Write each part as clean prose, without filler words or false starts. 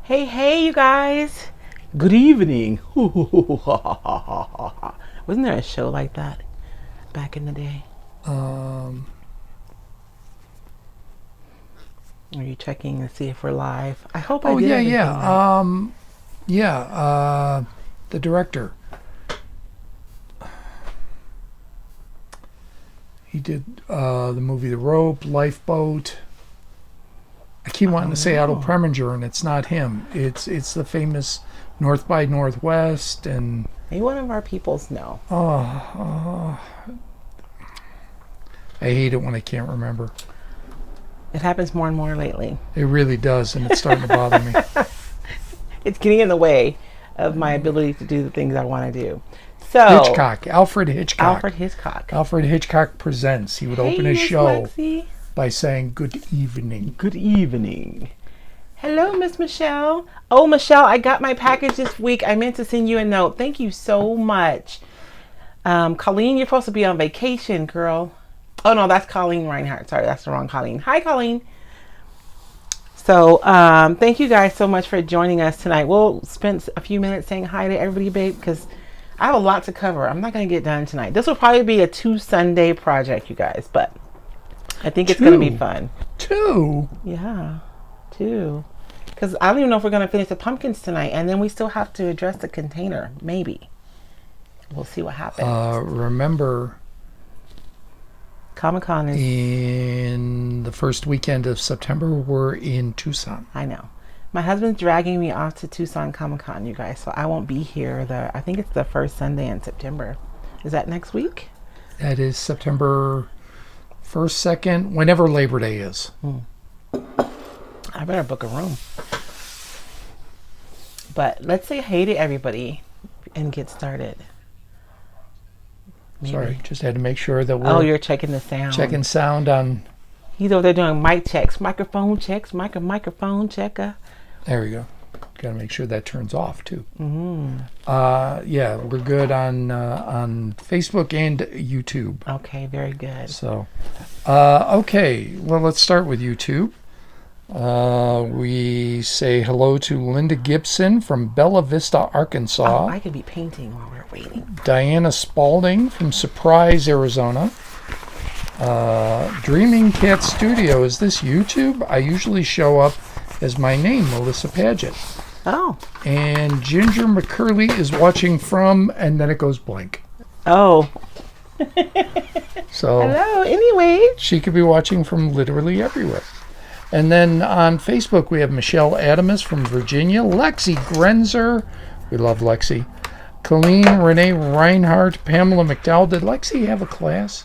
Hey, you guys. Good evening. Wasn't there a show like that back in the day? Um, Are you checking to see if we're live? I hope I oh did yeah, everything right. yeah. Yeah. The director. He did the movie The Rope, Lifeboat. I keep wanting Oh to say Otto no. Preminger, and it's not him. It's the famous North by Northwest, and Maybe one of our peoples know. oh, I hate it when I can't remember. It happens more and more lately. It really does, and it's starting to bother me. It's getting in the way of my ability to do the things I want to do. So, Hitchcock, Alfred Hitchcock. Alfred Hitchcock. Alfred Hitchcock presents. He would Hey, open his Miss show Lexi. by saying "Good evening." Good evening. Hello, Miss Michelle. Oh, Michelle, I got my package this week. I meant to send you a note. Thank you so much. Colleen, you're supposed to be on vacation, girl. Oh, no, that's Colleen Reinhardt. Sorry, that's the wrong Colleen. Hi, Colleen. So, thank you guys so much for joining us tonight. We'll spend a few minutes saying hi to everybody, babe, because I have a lot to cover. I'm not going to get done tonight. This will probably be a 2 Sunday project, you guys, but I think it's going to be fun. Two. Yeah, 2. Because I don't even know if we're going to finish the pumpkins tonight, and then we still have to address the container. Maybe. We'll see what happens. Remember, Comic-Con is... in the first weekend of September, we're in Tucson. I know. My husband's dragging me off to Tucson Comic-Con, you guys, so I won't be here. I think it's the first Sunday in September. Is that next week? That is September 1st, 2nd, whenever Labor Day is. I better book a room. But let's say hey to everybody and get started. Maybe. Sorry, just had to make sure that we're Oh, you're checking the sound. checking sound on. He's over there doing mic checks, microphone checks, microphone checker. There we go. Got to make sure that turns off too. Yeah, we're good on Facebook and YouTube. Okay, very good. So, okay. Well, let's start with YouTube. We say hello to Linda Gibson from Bella Vista, Arkansas. Oh, I could be painting while we're waiting. Diana Spalding from Surprise, Arizona. Dreaming Cat Studio. Is this YouTube? I usually show up as my name, Melissa Paget. Oh. And Ginger McCurley is watching from, and then it goes blank. Oh. So Hello. Anyway. she could be watching from literally everywhere. And then on Facebook, we have Michelle Adamus from Virginia, Lexi Grenzer. We love Lexi. Colleen Renee Reinhardt, Pamela McDowell. Did Lexi have a class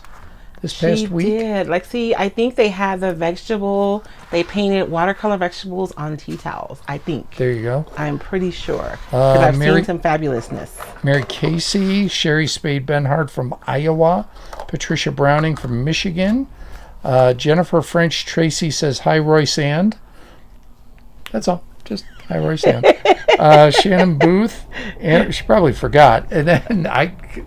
this past week? She did. Lexi, I think they had they painted watercolor vegetables on tea towels, I think. There you go. I'm pretty sure. Because I've Mary- seen some fabulousness. Mary Casey, Sherry Spade Benhart from Iowa, Patricia Browning from Michigan. Jennifer French Tracy says, hi, Royce and. That's all. Just hi, Royce and. Shannon Booth. And she probably forgot. And then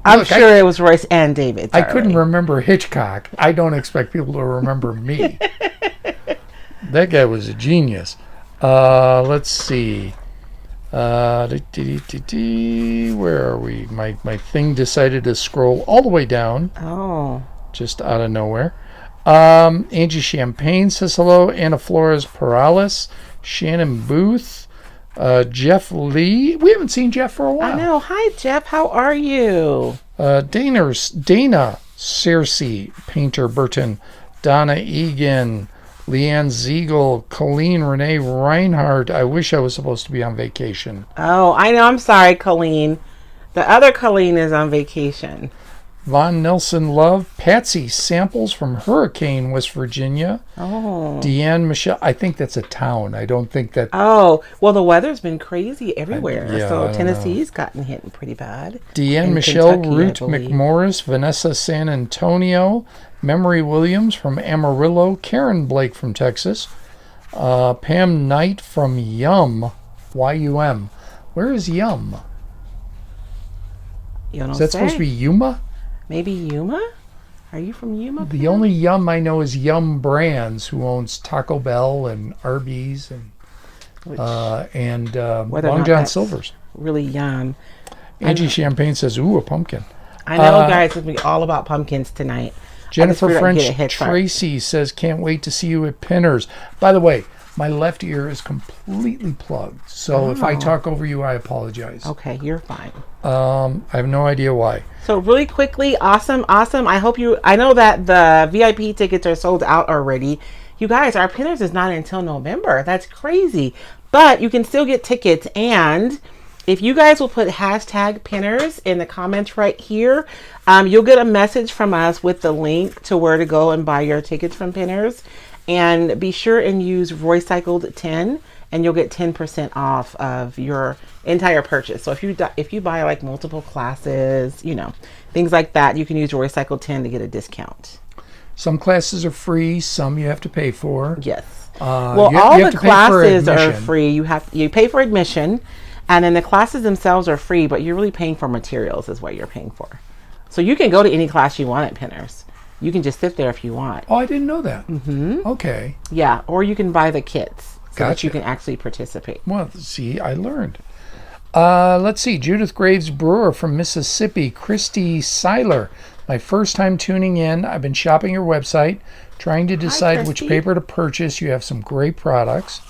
I'm sure it was Royce and David. I couldn't remember Hitchcock. I don't expect people to remember me. That guy was a genius. Let's see. Where are we? My thing decided to scroll all the way down. Oh. Just out of nowhere. Angie Champagne says hello. Anna Flores Perales. Shannon Booth. Jeff Lee. We haven't seen Jeff for a while. I know. Hi, Jeff. How are you? Dana Searcy, Painter Burton. Donna Egan. Leanne Ziegel. Colleen Renee Reinhardt. I wish I was supposed to be on vacation. Oh, I know. I'm sorry, Colleen. The other Colleen is on vacation. Von Nelson Love, Patsy Samples from Hurricane, West Virginia. Oh. Deanne Michelle, I think that's a town. I don't think that. Oh, well, the weather's been crazy everywhere. I So don't Tennessee's gotten hit pretty bad. Deanne And Michelle, Kentucky, Ruth I believe. McMorris, Vanessa San Antonio, Memory Williams from Amarillo, Karen Blake from Texas, Pam Knight from Yum, Y-U-M. Where is Yum? You don't Is that say. supposed to be Yuma? Maybe Yuma? Are you from Yuma? The only Yum I know is Yum Brands, who owns Taco Bell and Arby's and and whether or Long not John that's Silver's. really yum. Angie Champagne says, ooh, a pumpkin. I know, guys, it's going to be all about pumpkins tonight. Jennifer French get a head start. Tracy says, can't wait to see you at Pinners. By the way, my left ear is completely plugged. So if I talk over you, I apologize. Okay, you're fine. I have no idea why. So really quickly, awesome. I know that the VIP tickets are sold out already. You guys, our Pinners is not until November. That's crazy. But you can still get tickets. And if you guys will put hashtag Pinners in the comments right here, you'll get a message from us with the link to where to go and buy your tickets from Pinners. And be sure and use Roycycled 10 and you'll get 10% off of your entire purchase. So if you buy like multiple classes, things like that, you can use Roycycled 10 to get a discount. Some classes are free, some you have to pay for. Yes. Well, all the classes are free. You pay for admission, and then the classes themselves are free, but you're really paying for materials is what you're paying for. So you can go to any class you want at Pinners. You can just sit there if you want. Oh, I didn't know that. Mm-hmm. Okay. Yeah, or you can buy the kits so that Gotcha. you can actually participate. Well, see, I learned. Let's see. Judith Graves Brewer from Mississippi. Christy Seiler. My first time tuning in. I've been shopping your website, trying to decide which paper to purchase. You have some great products.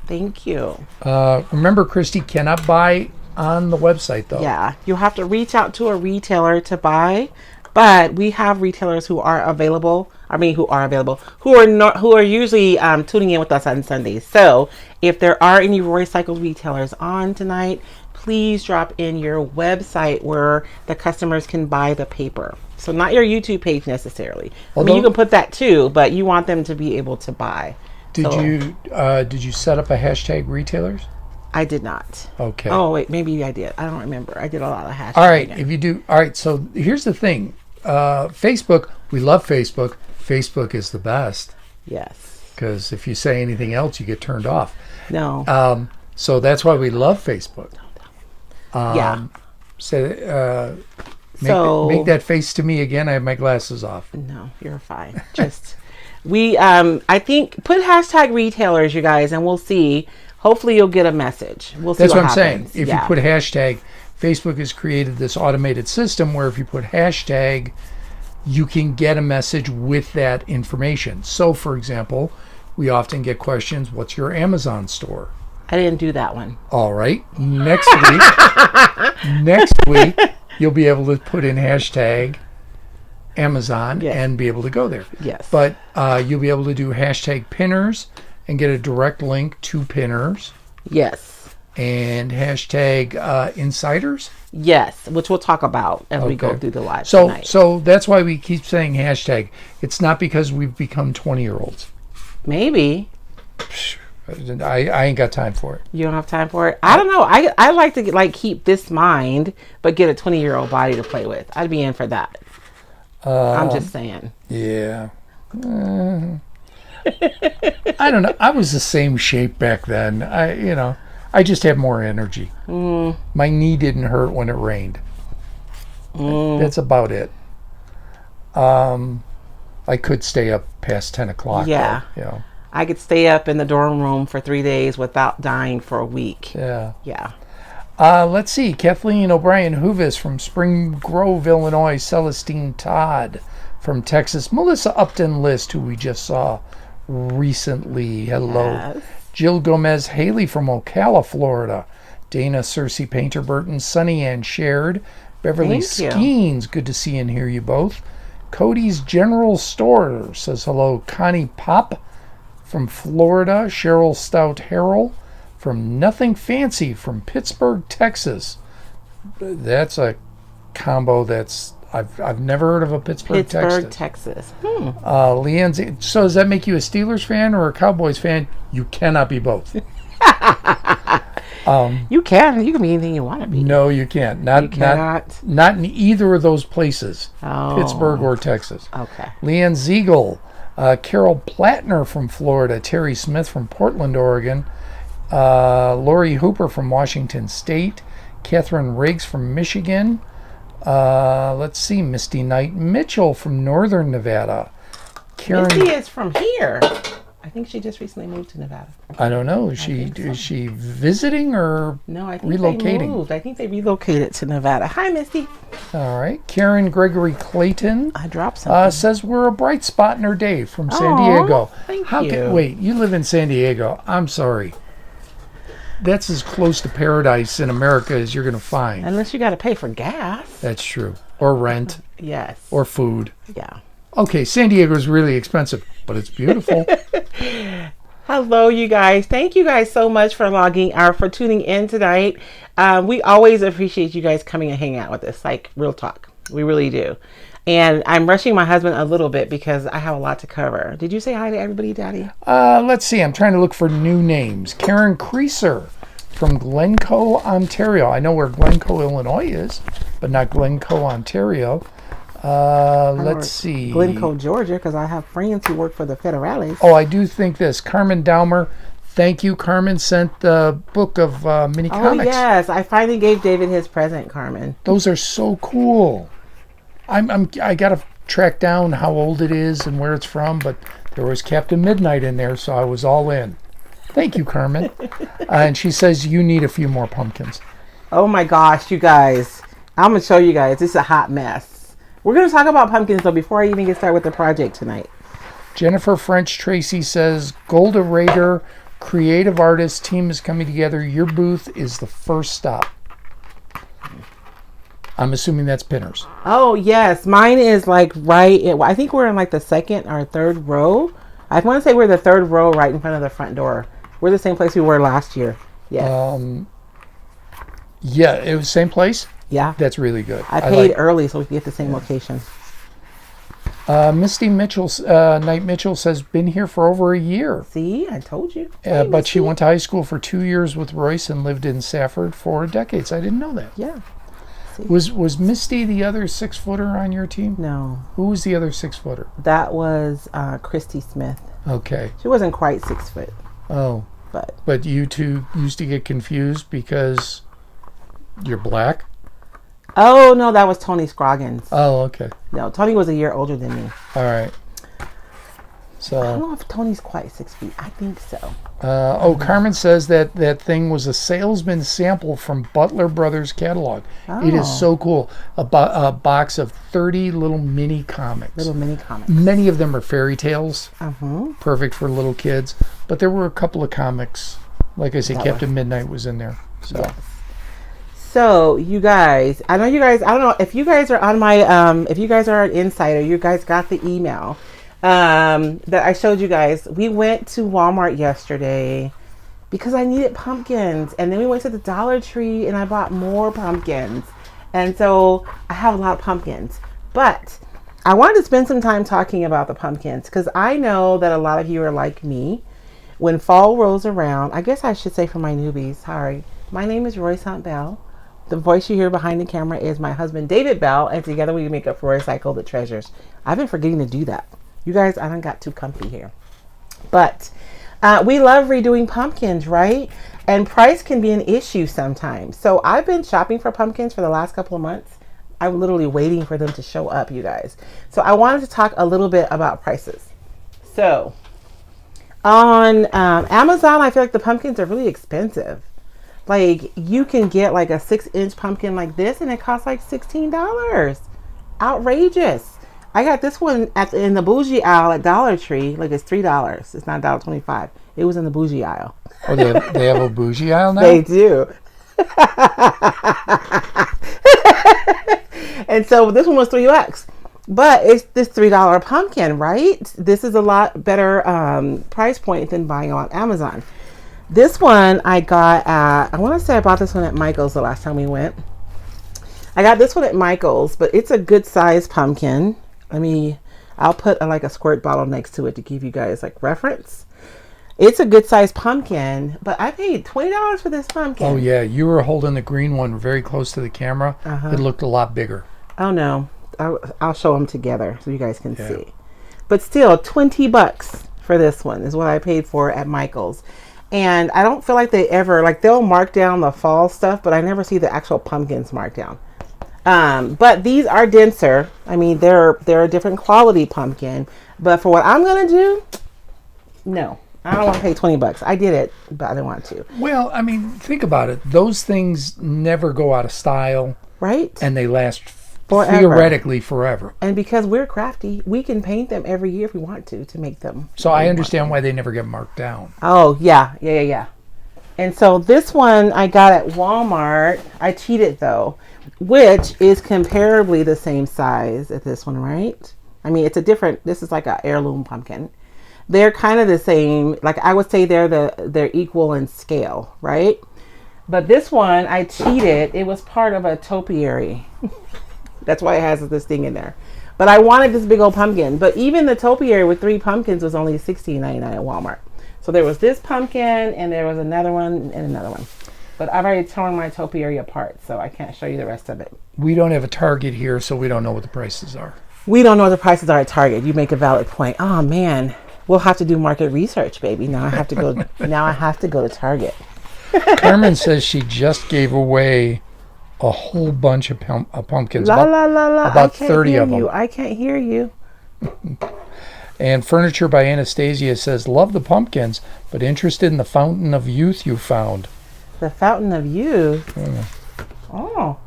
Thank you. Remember, Christy cannot buy on the website, though. Yeah, you'll have to reach out to a retailer to buy. But we have retailers who are available. Who are usually tuning in with us on Sundays. So if there are any Roycycled retailers on tonight, please drop in your website where the customers can buy the paper. So not your YouTube page necessarily. You can put that too, but you want them to be able to buy. Did you set up a hashtag retailers? I did not. Okay. Oh wait, maybe I did. I don't remember. I did a lot of hashtags. All right. If you do, all right. So here's the thing. Facebook, we love Facebook. Facebook is the best. Yes. Because if you say anything else, you get turned off. No. So that's why we love Facebook. Yeah. Make that face to me again. I have my glasses off. No, you're fine. Just I think put hashtag retailers, you guys, and we'll see. Hopefully, you'll get a message. We'll see. That's what I'm saying. If you put hashtag, Facebook has created this automated system where if you put hashtag, you can get a message with that information. So, for example, we often get questions, what's your Amazon store? I didn't do that one. All right. Next week, you'll be able to put in hashtag Amazon and be able to go there. Yes. But you'll be able to do hashtag Pinners and get a direct link to Pinners. Yes. And hashtag Insiders. Yes, which we'll talk about as we go through the live tonight. So that's why we keep saying hashtag. It's not because we've become 20-year-olds. Maybe. I ain't got time for it. You don't have time for it? I don't know. I like to keep this mind, but get a 20-year-old body to play with. I'd be in for that. I'm just saying. Yeah. I don't know. I was the same shape back then. I just have more energy. My knee didn't hurt when it rained. That's about it. I could stay up past 10 o'clock. Yeah. Though, I could stay up in the dorm room for 3 days without dying for a week. Yeah. Yeah. Let's see. Kathleen O'Brien Hoovis from Spring Grove, Illinois. Celestine Todd from Texas. Melissa Upton List, who we just saw recently. Hello. Yes. Jill Gomez Haley from Ocala, Florida. Dana Cersei Painter Burton, Sunny Ann Shared. Beverly Skeens, good to see and hear you both. Cody's General Store says hello. Connie Pop from Florida. Cheryl Stout Harrell from Nothing Fancy from Pittsburgh, Texas. That's a combo that's I've never heard of a Pittsburgh, Texas. Leanne, so does that make you a Steelers fan or a Cowboys fan? You cannot be both. You can. You can be anything you want to be. No, you can't. Not in either of those places. Pittsburgh or Texas. Okay. Leanne Ziegel, Carol Plattner from Florida, Terry Smith from Portland, Oregon, Lori Hooper from Washington State, Catherine Riggs from Michigan. Let's see, Misty Knight Mitchell from Northern Nevada. Misty is from here. think she just recently moved to Nevada. I don't know. Is she visiting or No, I think relocating? they moved. I think they relocated to Nevada. Hi, Misty. All right. Karen Gregory Clayton I dropped something. says we're a bright spot in her day from San Aw, Diego. thank you. Wait, you live in San Diego. I'm sorry. That's as close to paradise in America as you're going to find. Unless you got to pay for gas. That's true. Or rent. Yes. Or food. Yeah. Okay, San Diego is really expensive, but it's beautiful. Hello, you guys. Thank you guys so much for for tuning in tonight. We always appreciate you guys coming and hanging out with us. Like, real talk. We really do. And I'm rushing my husband a little bit because I have a lot to cover. Did you say hi to everybody, Daddy? Let's see. I'm trying to look for new names. Karen Creaser from Glencoe, Ontario. I know where Glencoe, Illinois is, but not Glencoe, Ontario. Let's see. Glencoe, Georgia, because I have friends who work for the Federales. Oh, I do think this. Carmen Dahmer. Thank you. Carmen sent the book of mini comics. Oh, yes. I finally gave David his present, Carmen. Those are so cool. I got to track down how old it is and where it's from, but there was Captain Midnight in there, so I was all in. Thank you, Carmen. And she says you need a few more pumpkins. Oh, my gosh, you guys. I'm going to show you guys. This is a hot mess. We're going to talk about pumpkins, though, before I even get started with the project tonight. Jennifer French Tracy says, Golda Raider, creative artist team is coming together. Your booth is the first stop. I'm assuming that's Pinners. Oh, yes. Mine is like I think we're in like the second or third row. I want to say we're the third row right in front of the front door. We're the same place we were last year. Yes. Yeah, it was the same place? Yeah. That's really good. I paid early so we could get the same location. Misty Mitchell, Knight Mitchell says, been here for over a year. See, I told you. But she went to high school for 2 years with Royce and lived in Safford for decades. I didn't know that. Yeah. Was Misty the other 6-footer on your team? No. Who was the other 6-footer? That was Christy Smith. Okay. She wasn't quite 6 foot. Oh. But you two used to get confused because you're black? Oh, no, that was Tony Scroggins. Oh, okay. No, Tony was a year older than me. All right. So I don't know if Tony's quite 6 feet. I think so. Carmen says that thing was a salesman sample from Butler Brothers catalog. Oh. It is so cool. A box of 30 little mini comics. Many of them are fairy tales. Perfect for little kids. But there were a couple of comics. Like I said, Captain Midnight was in there. So. Yes. So, you guys, I don't know if you guys are on my, if you guys are an insider, you guys got the email that I showed you guys. We went to Walmart yesterday because I needed pumpkins. And then we went to the Dollar Tree and I bought more pumpkins. And so I have a lot of pumpkins. But I wanted to spend some time talking about the pumpkins because I know that a lot of you are like me. When fall rolls around, I guess I should say for my newbies, sorry. My name is Royce Bell. The voice you hear behind the camera is my husband, David Bell, and together we make up for Roycycled the Treasures. I've been forgetting to do that. You guys, I done got too comfy here. But we love redoing pumpkins, right? And price can be an issue sometimes. So I've been shopping for pumpkins for the last couple of months. I'm literally waiting for them to show up, you guys. So I wanted to talk a little bit about prices. So on Amazon, I feel like the pumpkins are really expensive. Like, you can get like a 6-inch pumpkin like this and it costs like $16. Outrageous. I got this one in the bougie aisle at Dollar Tree. Like, it's $3. It's not $1.25. It was in the bougie aisle. Oh, they have a bougie aisle now? They do. And so this one was $3. But it's this $3 pumpkin, right? This is a lot better price point than buying on Amazon. This one I got at, I want to say I bought this one at Michael's the last time we went. I got this one at Michael's, but it's a good size pumpkin. I'll put like a squirt bottle next to it to give you guys like reference. It's a good size pumpkin, but I paid $20 for this pumpkin. Oh yeah, you were holding the green one very close to the camera. It looked a lot bigger. Oh no, I'll show them together so you guys can see. But still, $20 for this one is what I paid for at Michael's. And I don't feel like they ever, like, they'll mark down the fall stuff, but I never see the actual pumpkins marked down. But these are denser. They're a different quality pumpkin. But for what I'm going to do, no. I don't want to pay $20. I did it, but I didn't want to. Well, I mean, think about it. Those things never go out of style. Right? And they last Forever. theoretically forever. And because we're crafty, we can paint them every year if we want to make them. So I understand why they never get marked down. Oh, yeah. And so this one I got at Walmart. I cheated though, which is comparably the same size as this one, right? I mean, it's a different, this is like an heirloom pumpkin. They're kind of the same. Like I would say they're equal in scale, right? But this one, I cheated. It was part of a topiary. That's why it has this thing in there. But I wanted this big old pumpkin. But even the topiary with 3 pumpkins was only $16.99 at Walmart. So there was this pumpkin, and there was another one, and another one. But I've already torn my topiary apart, so I can't show you the rest of it. We don't have a Target here, so we don't know what the prices are. We don't know what the prices are at Target. You make a valid point. Oh, man. We'll have to do market research, baby. Now I have to go. Now I have to go to Target. Carmen says she just gave away a whole bunch of pumpkins. About 30 of them. I can't hear you. And Furniture by Anastasia says, love the pumpkins, but interested in the fountain of youth you found. The fountain of youth? Yeah. Oh.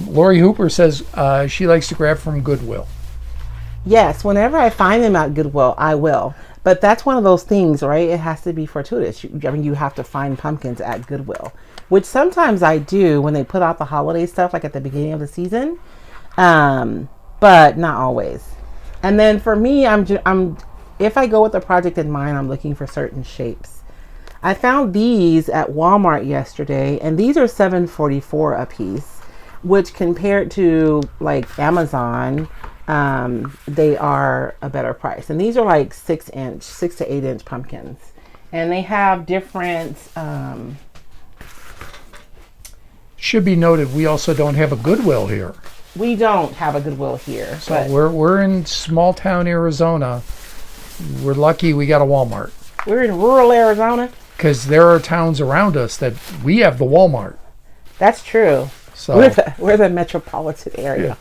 Lori Hooper says she likes to grab from Goodwill. Yes, whenever I find them at Goodwill, I will. But that's one of those things, right? It has to be fortuitous. You have to find pumpkins at Goodwill, which sometimes I do when they put out the holiday stuff, like at the beginning of the season, but not always. And then for me, if I go with a project in mind, I'm looking for certain shapes. I found these at Walmart yesterday, and these are $7.44 a piece, which compared to like Amazon, they are a better price. And these are like 6 to 8 inch pumpkins, and they have different should be noted, we also don't have a Goodwill here. We don't have a Goodwill here. So we're in small town Arizona. We're lucky we got a Walmart. We're in rural Arizona. Because there are towns around us that we have the Walmart. That's true. So we're the metropolitan area.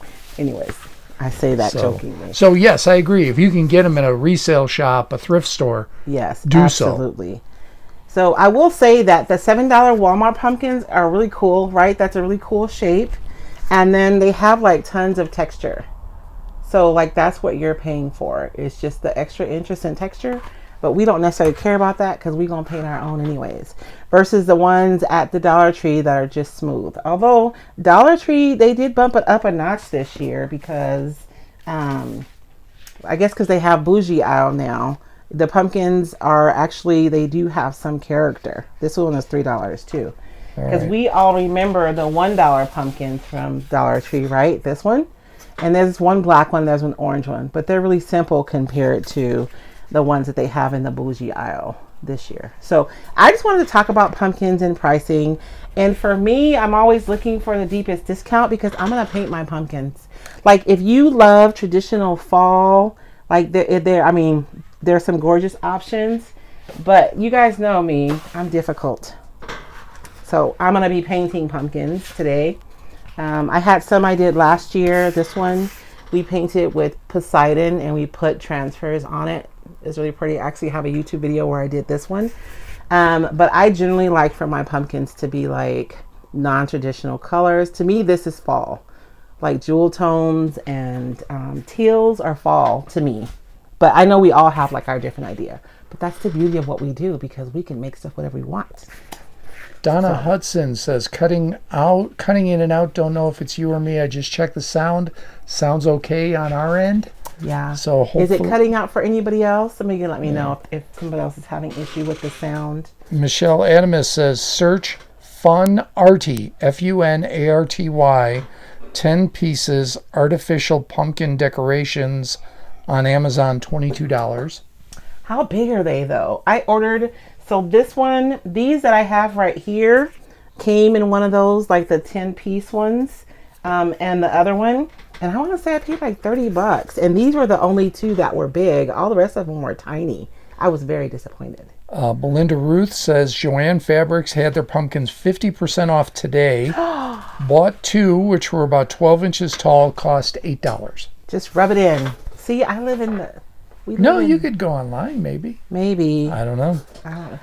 Yeah. Anyways, I say that jokingly. So yes, I agree. If you can get them in a resale shop, a thrift store, yes, do absolutely. So I will say that the $7 Walmart pumpkins are really cool, right? That's a really cool shape. And then they have like tons of texture. So like that's what you're paying for. It's just the extra interest in texture. But we don't necessarily care about that because we're going to paint our own anyways. Versus the ones at the Dollar Tree that are just smooth. Although Dollar Tree, they did bump it up a notch this year because, I guess because they have bougie aisle now. The pumpkins are actually, they do have some character. This one is $3 too. Because we all remember the $1 pumpkins from Dollar Tree, right? This one. And there's one black one, there's one orange one. But they're really simple compared to the ones that they have in the bougie aisle this year. So I just wanted to talk about pumpkins and pricing. And for me, I'm always looking for the deepest discount because I'm going to paint my pumpkins. Like if you love traditional fall, like there's some gorgeous options. But you guys know me, I'm difficult. So I'm going to be painting pumpkins today. I had some I did last year. This one we painted with Poseidon and we put transfers on it. It's really pretty. I actually have a YouTube video where I did this one. But I generally like for my pumpkins to be like non-traditional colors. To me, this is fall. Like jewel tones and teals are fall to me. But I know we all have like our different idea. But that's the beauty of what we do because we can make stuff whatever we want. Donna Hudson says, cutting in and out. Don't know if it's you or me. I just checked the sound. Sounds okay on our end. Yeah. So hopefully, is it cutting out for anybody else? Somebody can let me know if somebody else is having issue with the sound. Michelle Adamus says, search Fun Arty, FUNARTY, 10 pieces artificial pumpkin decorations on Amazon, $22. How big are they though? I ordered, so these that I have right here came in one of those, like the 10-piece ones, and the other one. And I want to say I paid like $30. And these were the only 2 that were big. All the rest of them were tiny. I was very disappointed. Belinda Ruth says, Joanne Fabrics had their pumpkins 50% off today. Bought 2, which were about 12 inches tall, cost $8. Just rub it in. See, I live in No, you could go online, maybe. Maybe. I don't know. I don't know.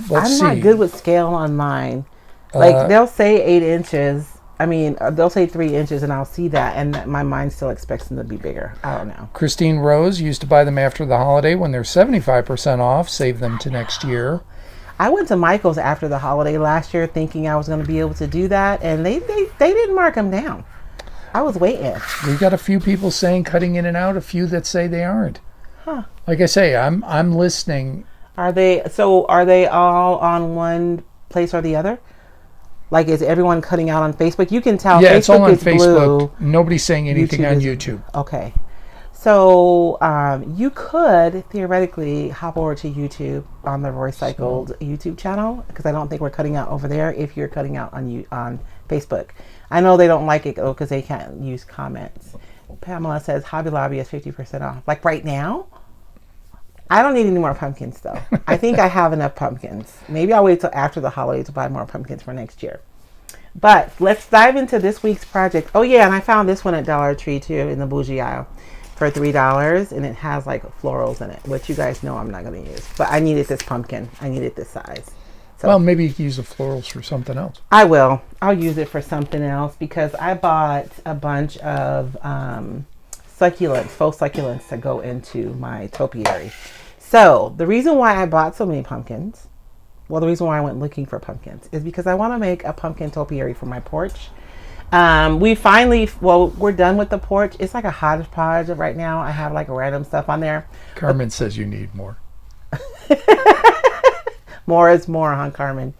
Let's see. I'm not good with scale online. Like, they'll say 8 inches. I mean, they'll say 3 inches, and I'll see that, and my mind still expects them to be bigger. I don't know. Christine Rose used to buy them after the holiday when they're 75% off. Save them to next year. I went to Michael's after the holiday last year thinking I was going to be able to do that, and they didn't mark them down. I was waiting. We got a few people saying cutting in and out, a few that say they aren't. Huh. Like I say, I'm listening. Are they all on one place or the other? Like, is everyone cutting out on Facebook? You can tell. Yeah, Facebook it's all on is Facebook. Blue. Nobody's saying anything on YouTube. Okay. So you could theoretically hop over to YouTube on the Roycycled YouTube channel, because I don't think we're cutting out over there if you're cutting out on Facebook. I know they don't like it though because they can't use comments. Pamela says Hobby Lobby is 50% off. Like right now? I don't need any more pumpkins though. I think I have enough pumpkins. Maybe I'll wait till after the holiday to buy more pumpkins for next year. But let's dive into this week's project. Oh yeah, and I found this one at Dollar Tree too in the bougie aisle for $3, and it has like florals in it, which you guys know I'm not going to use. But I needed this pumpkin. I needed this size. So Well, maybe you can use the florals for something else. I will. I'll use it for something else because I bought a bunch of succulents, faux succulents to go into my topiary. So the reason why I bought so many pumpkins, well, the reason why I went looking for pumpkins is because I want to make a pumpkin topiary for my porch. We're done with the porch. It's like a hodgepodge right now. I have like random stuff on there. Carmen says you need more. More is more, huh, Carmen?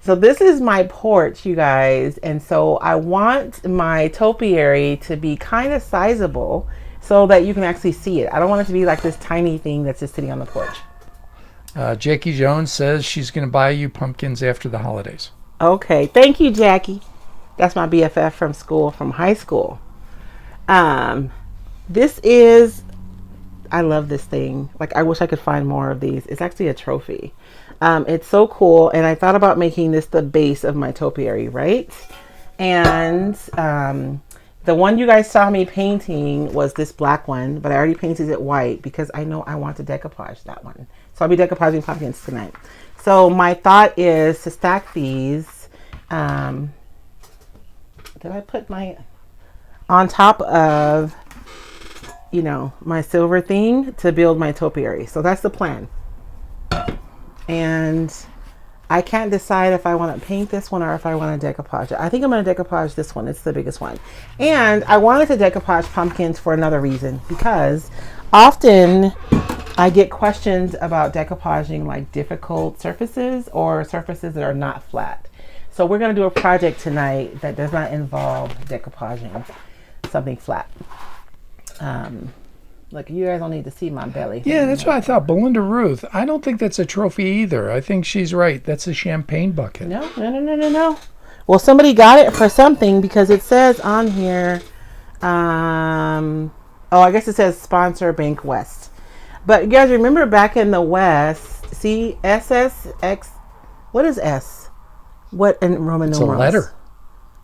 So this is my porch, you guys. And so I want my topiary to be kind of sizable so that you can actually see it. I don't want it to be like this tiny thing that's just sitting on the porch. Jackie Jones says she's going to buy you pumpkins after the holidays. Okay. Thank you, Jackie. That's my BFF from school, from high school. This is, I love this thing. Like, I wish I could find more of these. It's actually a trophy. It's so cool. And I thought about making this the base of my topiary, right? And the one you guys saw me painting was this black one, but I already painted it white because I know I want to decoupage that one. So I'll be decoupaging pumpkins tonight. So my thought is to stack these. Did I put my on top of, you know, my silver thing to build my topiary? So that's the plan. And I can't decide if I want to paint this one or if I want to decoupage it. I think I'm going to decoupage this one. It's the biggest one. And I wanted to decoupage pumpkins for another reason, because often I get questions about decoupaging like difficult surfaces or surfaces that are not flat. So we're going to do a project tonight that does not involve decoupaging something flat. Look, you guys don't need to see my belly. Yeah, that's what I thought. Belinda Ruth, I don't think that's a trophy either. I think she's right. That's a champagne bucket. No. Well, somebody got it for something because it says on here, I guess it says sponsor Bank West. But you guys remember back in the West, see, SSX, what is S? What in Roman numerals? It's a letter.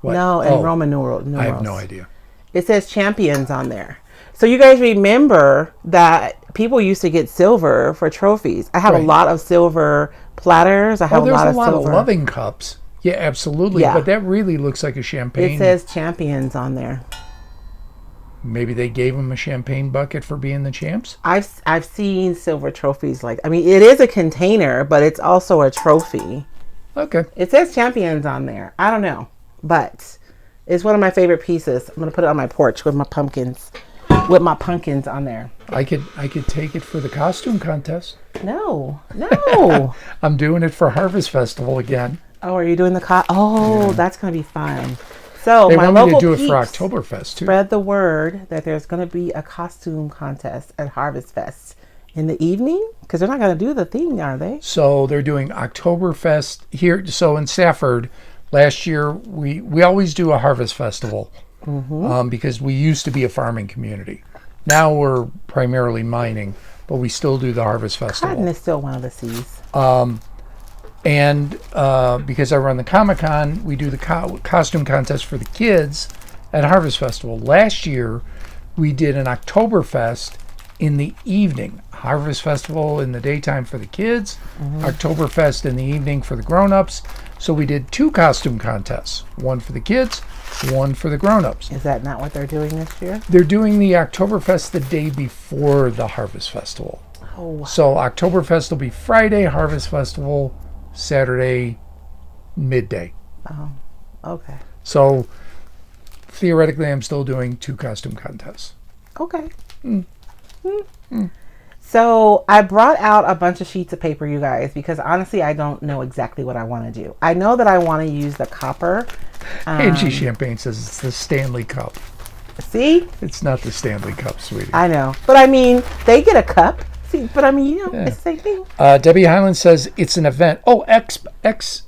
What? No, in Roman numerals. I have no idea. It says champions on there. So you guys remember that people used to get silver for trophies. I have a lot of silver platters. I have a lot of silver. There's a lot of loving cups. Yeah, absolutely. Yeah. But that really looks like a champagne. It says champions on there. Maybe they gave them a champagne bucket for being the champs? I've seen silver trophies like, I mean, it is a container, but it's also a trophy. Okay. It says champions on there. I don't know, but it's one of my favorite pieces. I'm going to put it on my porch with my pumpkins on there. I could take it for the costume contest. No. I'm doing it for Harvest Festival again. Oh, are you doing the that's going to be fun. So they my want me local to do it peeps for Oktoberfest too. Spread the word that there's going to be a costume contest at Harvest Fest in the evening, because they're not going to do the thing, are they? So they're doing Oktoberfest here. So in Safford, last year we always do a Harvest Festival because we used to be a farming community. Now we're primarily mining, but we still do the Harvest Festival. Chattin is still one of the C's. And because I run the Comic-Con, we do the costume contest for the kids at Harvest Festival. Last year, we did an Oktoberfest in the evening. Harvest Festival in the daytime for the kids, Oktoberfest in the evening for the grown-ups. So we did 2 costume contests, one for the kids, one for the grown-ups. Is that not what they're doing this year? They're doing the Oktoberfest the day before the Harvest Festival. Oh. So Oktoberfest will be Friday, Harvest Festival Saturday midday. Oh, okay. So theoretically, I'm still doing 2 costume contests. Okay. So I brought out a bunch of sheets of paper, you guys, because honestly, I don't know exactly what I want to do. I know that I want to use the copper. Angie Champagne says it's the Stanley Cup. See? It's not the Stanley Cup, sweetie. I know. But I mean, they get a cup. See, but I mean, it's the same thing. Debbie Highland says it's an event. Oh, SXS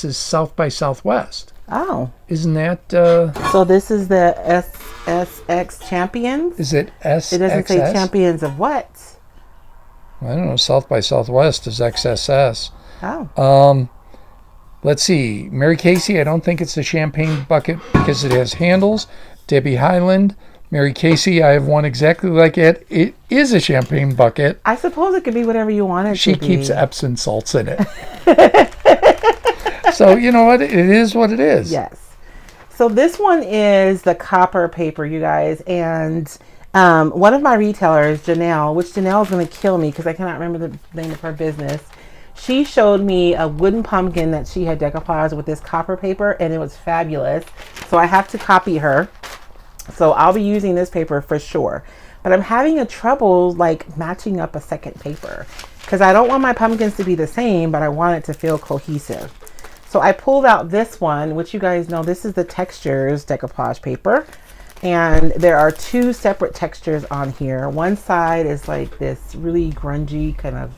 is South by Southwest. Oh. Isn't that... So this is the SSX Champions? Is it SXS? It doesn't say champions of what? I don't know. South by Southwest is XSS. Oh. Let's see. Mary Casey, I don't think it's a champagne bucket because it has handles. Debbie Highland, Mary Casey, I have one exactly like it. It is a champagne bucket. I suppose it could be whatever you want it She to be. keeps Epsom salts in it. So, you know what? It is what it is. Yes. So this one is the copper paper, you guys. And one of my retailers, Janelle, which Janelle is going to kill me because I cannot remember the name of her business. She showed me a wooden pumpkin that she had decoupaged with this copper paper, and it was fabulous. So I have to copy her. So I'll be using this paper for sure. But I'm having a trouble like matching up a second paper because I don't want my pumpkins to be the same, but I want it to feel cohesive. So I pulled out this one, which you guys know, this is the Textures decoupage paper. And there are 2 separate textures on here. One side is like this really grungy kind of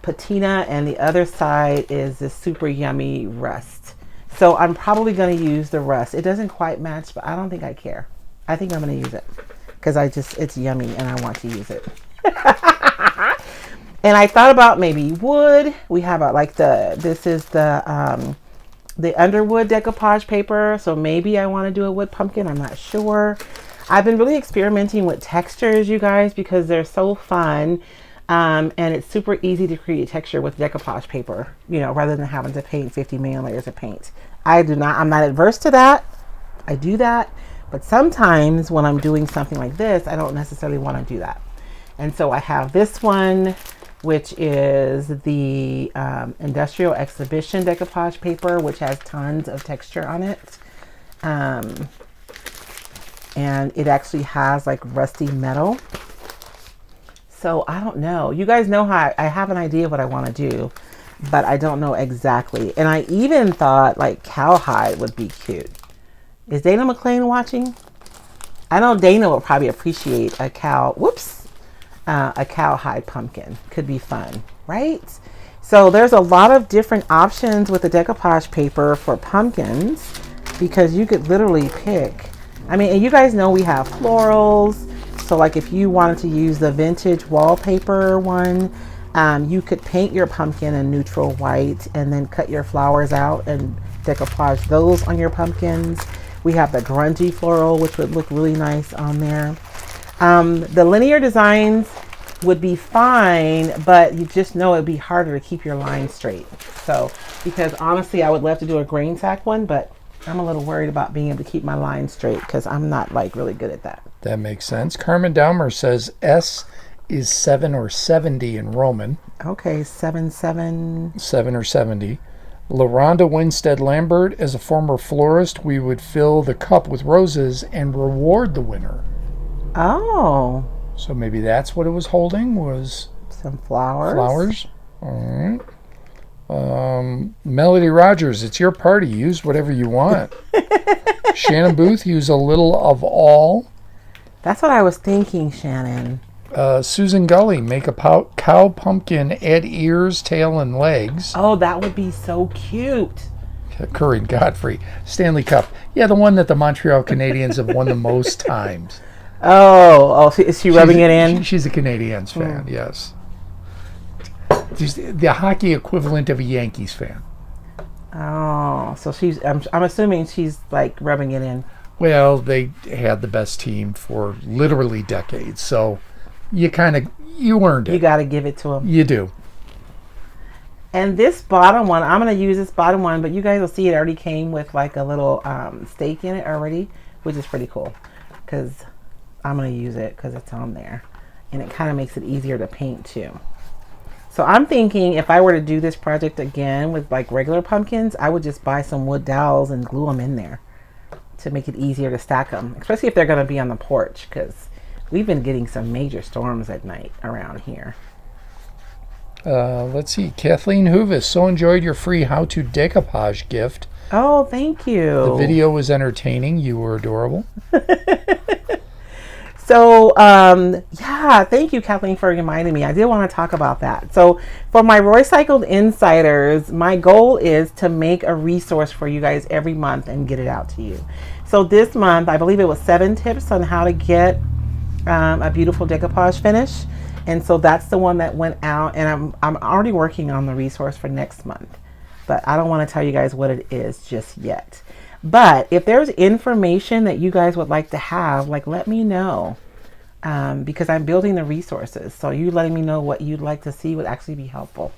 patina, and the other side is this super yummy rust. So I'm probably going to use the rust. It doesn't quite match, but I don't think I care. I think I'm going to use it because it's yummy and I want to use it. And I thought about maybe wood. We have this is the Underwood decoupage paper. So maybe I want to do a wood pumpkin. I'm not sure. I've been really experimenting with textures, you guys, because they're so fun. And it's super easy to create texture with decoupage paper, rather than having to paint 50 million layers of paint. I'm not adverse to that. I do that. But sometimes when I'm doing something like this, I don't necessarily want to do that. And so I have this one, which is the Industrial Exhibition decoupage paper, which has tons of texture on it. And it actually has like rusty metal. So I don't know. You guys know how I have an idea of what I want to do, but I don't know exactly. And I even thought like cowhide would be cute. Is Dana McLean watching? I know Dana will probably appreciate a cowhide pumpkin. Could be fun, right? So there's a lot of different options with the decoupage paper for pumpkins because you could literally pick. I mean, and you guys know we have florals. So like if you wanted to use the vintage wallpaper one, you could paint your pumpkin in neutral white and then cut your flowers out and decoupage those on your pumpkins. We have the grungy floral, which would look really nice on there. The linear designs would be fine, but you just know it'd be harder to keep your lines straight. So, because honestly, I would love to do a grain sack one, but I'm a little worried about being able to keep my lines straight because I'm not like really good at that. That makes sense. Carmen Dahmer says S is 7 or 70 in Roman. Okay, 7. 7 or 70. LaRonda Winstead Lambert, as a former florist, we would fill the cup with roses and reward the winner. Oh. So maybe that's what it was holding, was some flowers. Flowers. All right. Melody Rogers, it's your party. Use whatever you want. Shannon Booth, use a little of all. That's what I was thinking, Shannon. Susan Gully, make a cow pumpkin, add ears, tail, and legs. Oh, that would be so cute. Corinne Godfrey, Stanley Cup. Yeah, the one that the Montreal Canadiens have won the most times. Oh, is she rubbing it in? She's a Canadiens fan, yes. She's the hockey equivalent of a Yankees fan. Oh, so I'm assuming she's like rubbing it in. Well, they had the best team for literally decades, so you earned it. You got to give it to them. You do. And this bottom one, I'm going to use this bottom one, but you guys will see it already came with like a little stake in it already, which is pretty cool because I'm going to use it because it's on there. And it kind of makes it easier to paint too. So I'm thinking if I were to do this project again with like regular pumpkins, I would just buy some wood dowels and glue them in there to make it easier to stack them, especially if they're going to be on the porch because we've been getting some major storms at night around here. Let's see. Kathleen Hoovis, so enjoyed your free how-to decoupage gift. Oh, thank you. The video was entertaining. You were adorable. So, yeah, thank you, Kathleen, for reminding me. I did want to talk about that. So for my Roycycled Insiders, my goal is to make a resource for you guys every month and get it out to you. So this month, I believe it was 7 tips on how to get a beautiful decoupage finish. And so that's the one that went out, and I'm already working on the resource for next month, but I don't want to tell you guys what it is just yet. But if there's information that you guys would like to have, like, let me know, because I'm building the resources. So you letting me know what you'd like to see would actually be helpful.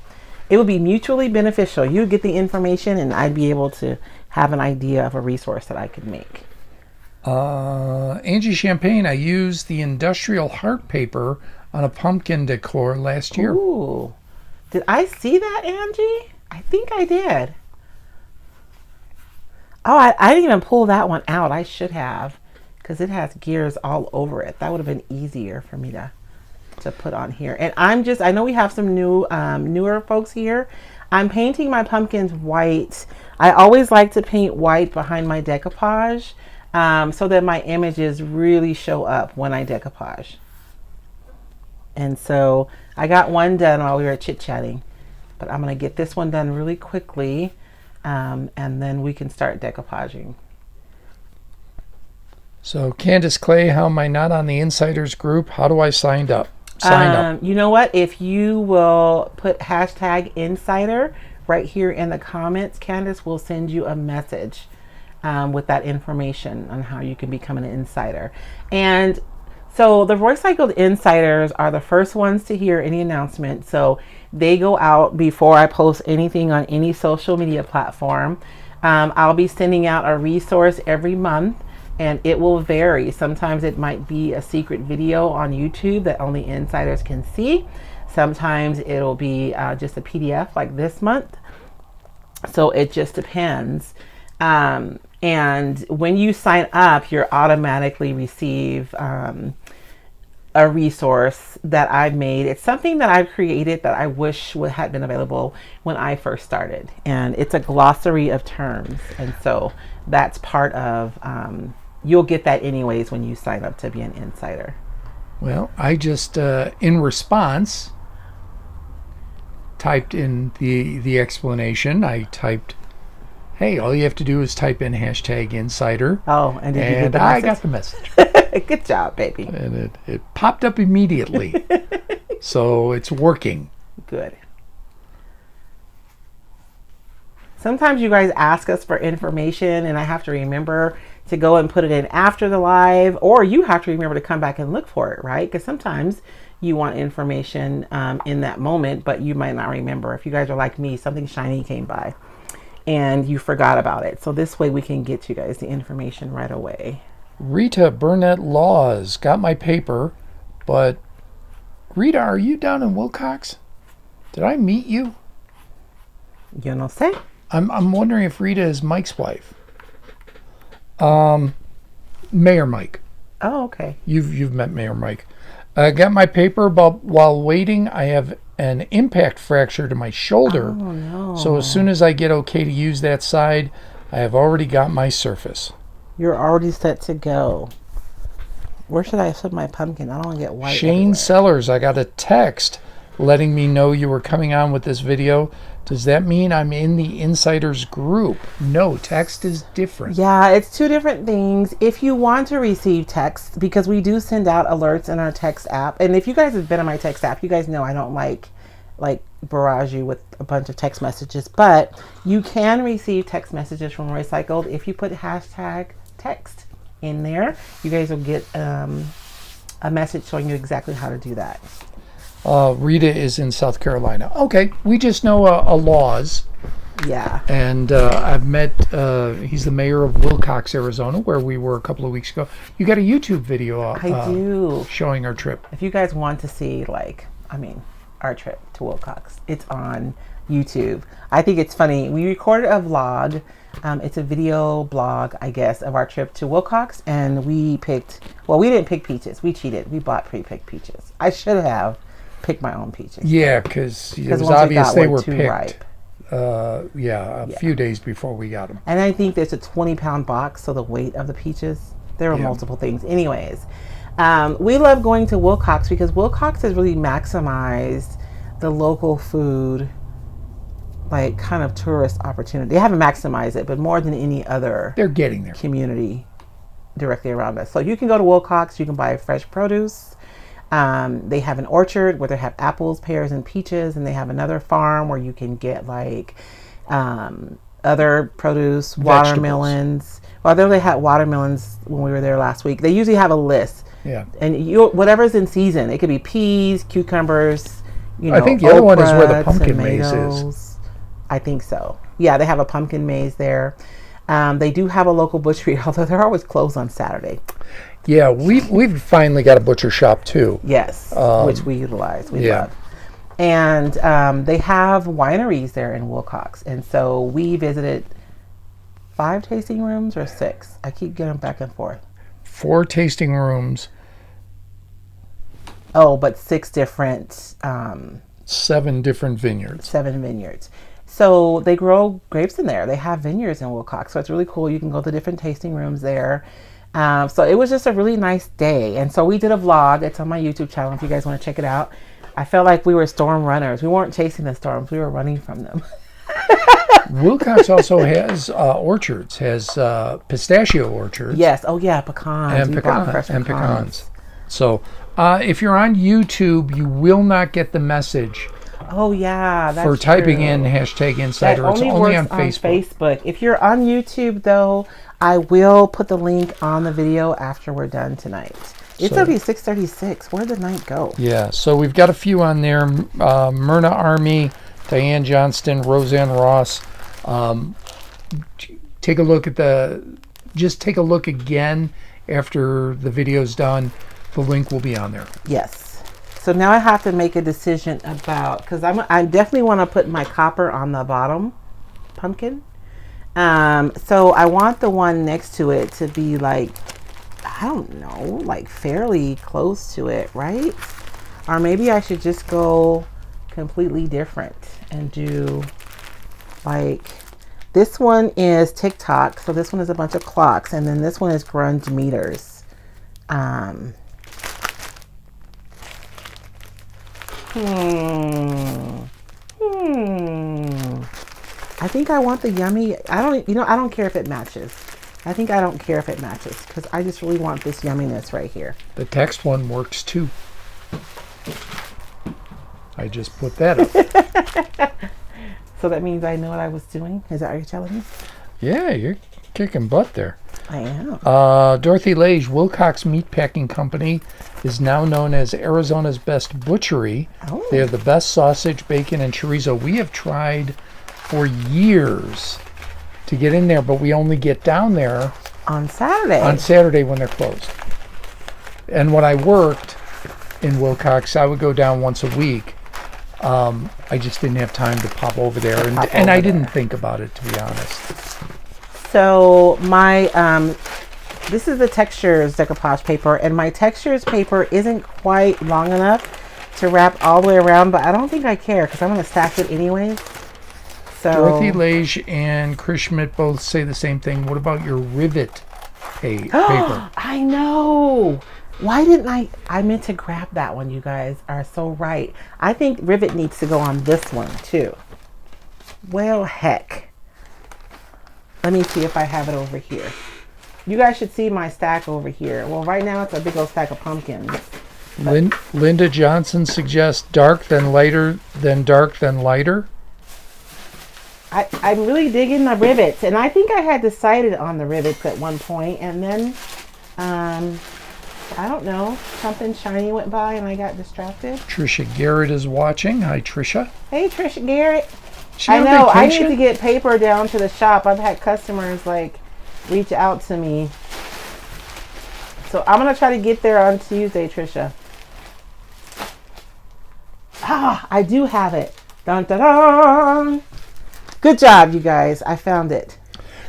It would be mutually beneficial. You get the information and I'd be able to have an idea of a resource that I could make. Angie Champagne, I used the industrial heart paper on a pumpkin decor last year. Ooh, did I see that, Angie? I think I did. Oh, I didn't even pull that one out. I should have, because it has gears all over it. That would have been easier for me to put on here. And I know we have some newer folks here. I'm painting my pumpkins white. I always like to paint white behind my decoupage so that my images really show up when I decoupage. And so I got one done while we were chit-chatting, but I'm going to get this one done really quickly. And then we can start decoupaging. So Candace Clay, how am I not on the Insiders group? How do I sign up? You know what? If you will put hashtag Insider right here in the comments, Candace will send you a message with that information on how you can become an insider. And so the Roycycled Insiders are the first ones to hear any announcement. So they go out before I post anything on any social media platform. I'll be sending out a resource every month, and it will vary. Sometimes it might be a secret video on YouTube that only insiders can see. Sometimes it'll be just a PDF like this month. So it just depends. And when you sign up, you'll automatically receive a resource that I've made. It's something that I've created that I wish had been available when I first started. And it's a glossary of terms. And so that's part of, you'll get that anyways when you sign up to be an insider. Well, I just, in response, typed in the explanation. I typed, hey, all you have to do is type in hashtag insider. Oh, and did you get the message? I got the message. Good job, baby. And it popped up immediately. So it's working. Good. Sometimes you guys ask us for information and I have to remember to go and put it in after the live, or you have to remember to come back and look for it, right? Because sometimes you want information in that moment, but you might not remember. If you guys are like me, something shiny came by and you forgot about it. So this way we can get you guys the information right away. Rita Burnett Laws, got my paper, but Rita, are you down in Wilcox? Did I meet you? Yo no sé. I'm wondering if Rita is Mike's wife. Mayor Mike. Oh, okay. You've met Mayor Mike. I got my paper, but while waiting, I have an impact fracture to my shoulder. Oh, no. So as soon as I get okay to use that side, I have already got my surface. You're already set to go. Where should I put my pumpkin? I don't want to get white. Shane everywhere. Sellers, I got a text letting me know you were coming on with this video. Does that mean I'm in the Insiders group? No, text is different. Yeah, it's two different things. If you want to receive text, because we do send out alerts in our text app, and if you guys have been on my text app, you guys know I don't like barrage you with a bunch of text messages, but you can receive text messages from Roycycled if you put hashtag text in there, you guys will get a message showing you exactly how to do that. Rita is in South Carolina. Okay, we just know a Laws. Yeah. And I've met, he's the mayor of Wilcox, Arizona, where we were a couple of weeks ago. You got a YouTube video I do. showing our trip. If you guys want to see, our trip to Wilcox, it's on YouTube. I think it's funny. We recorded a vlog. It's a video blog, I guess, of our trip to Wilcox. And we didn't pick peaches. We cheated. We bought pre-picked peaches. I should have picked my own peaches. Yeah, because it was obvious they were picked. Ripe. A few days before we got them. And I think there's a 20-pound box, so the weight of the peaches. There were multiple things. Anyways, we love going to Wilcox because Wilcox has really maximized the local food, kind of tourist opportunity. They haven't maximized it, but more than any other They're getting there. community directly around us. So you can go to Wilcox, you can buy fresh produce. They have an orchard where they have apples, pears, and peaches, and they have another farm where you can get other produce, watermelons. Well, they had watermelons when we were there last week. They usually have a list. Yeah. And whatever's in season. It could be peas, cucumbers, I think the other one is where the pumpkin maze tomatoes. is. I think so. Yeah, they have a pumpkin maze there. They do have a local butchery, although they're always closed on Saturday. Yeah, we've finally got a butcher shop too. Yes, which we utilize. We yeah. love. And they have wineries there in Wilcox. And so we visited 5 tasting rooms or 6. I keep getting back and forth. 4 tasting rooms. Oh, but 6 different... 7 different vineyards. 7 vineyards. So they grow grapes in there. They have vineyards in Wilcox. So it's really cool. You can go to different tasting rooms there. So it was just a really nice day. And so we did a vlog. It's on my YouTube channel if you guys want to check it out. I felt like we were storm runners. We weren't chasing the storms. We were running from them. Wilcox also has orchards, has pistachio orchards. Yes. Oh, yeah. Pecans. And pecans. So if you're on YouTube, you will not get the message. Oh, yeah. That's for typing true. in #insider. It's only on Facebook. If you're on YouTube, though, I will put the link on the video after we're done tonight. It's already 6:36. Where'd the night go? Yeah, so we've got a few on there. Myrna Army, Diane Johnston, Roseanne Ross. Take a look again after the video's done. The link will be on there. Yes. So now I have to make a decision about, because I definitely want to put my copper on the bottom pumpkin. So I want the one next to it to be fairly close to it, right? Or maybe I should just go completely different and do this one is TikTok. So this one is a bunch of clocks, and then this one is grunge meters. I think I want the yummy. I don't care if it matches. I don't care if it matches because I just really want this yumminess right here. The text one works too. I just put that up. So that means I know what I was doing? Is that what you're telling me? Yeah, you're kicking butt there. I am. Dorothy Lage, Wilcox Meatpacking Company, is now known as Arizona's best butchery. Oh. They have the best sausage, bacon, and chorizo. We have tried for years to get in there, but we only get down there on Saturday. On Saturday when they're closed. And when I worked in Wilcox, I would go down once a week. I just didn't have time to pop over there, and I didn't think about it, to be honest. So my this is the textures decoupage paper, and my textures paper isn't quite long enough to wrap all the way around, but I don't think I care because I'm going to stack it anyways. So Dorothy Lage and Chris Schmidt both say the same thing. What about your rivet paper? I know. Why didn't I meant to grab that one. You guys are so right. I think rivet needs to go on this one too. Well, heck. Let me see if I have it over here. You guys should see my stack over here. Well, right now it's a big old stack of pumpkins. Linda Johnson suggests dark then lighter, then dark then lighter. I'm really digging the rivets, and I think I had decided on the rivets at one point, and then I don't know. Something shiny went by and I got distracted. Trisha Garrett is watching. Hi, Trisha. Hey, Trisha Garrett. She I on know. I vacation? need to get paper down to the shop. I've had customers like reach out to me. So I'm going to try to get there on Tuesday, Trisha. Ah, I do have it. Dun, dun, dun. Good job, you guys. I found it.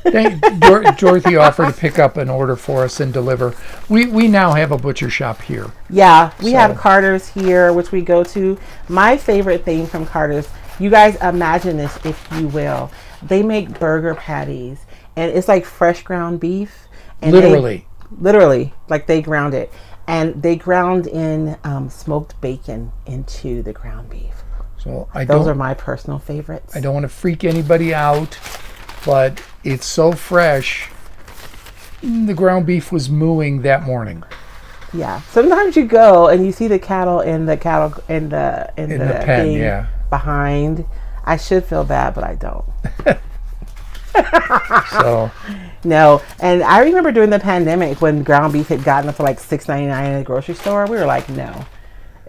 Dorothy offered to pick up an order for us and deliver. We now have a butcher shop here. Yeah, we have Carter's here, which we go to. My favorite thing from Carter's, you guys imagine this if you will. They make burger patties, and it's like fresh ground beef. And Literally, like they ground it. And they ground in smoked bacon into the ground beef. So those are my personal favorites. I don't want to freak anybody out, but it's so fresh. The ground beef was mooing that morning. Yeah. Sometimes you go and you see the cattle in the pen, yeah, behind. I should feel bad, but I don't. So no. And I remember during the pandemic when ground beef had gotten up to like $6.99 in the grocery store, we were like, no.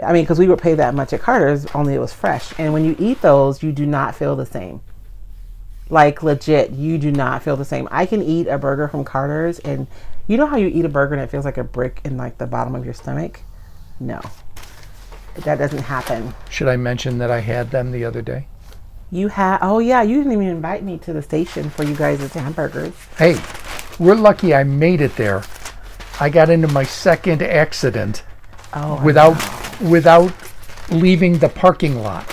I mean, because we would pay that much at Carter's, only it was fresh. And when you eat those, you do not feel the same. Like legit, you do not feel the same. I can eat a burger from Carter's, and you know how you eat a burger and it feels like a brick in like the bottom of your stomach? No, that doesn't happen. Should I mention that I had them the other day? You had? Oh yeah, you didn't even invite me to the station for you guys' hamburgers. Hey, we're lucky I made it there. I got into my second accident without leaving the parking lot.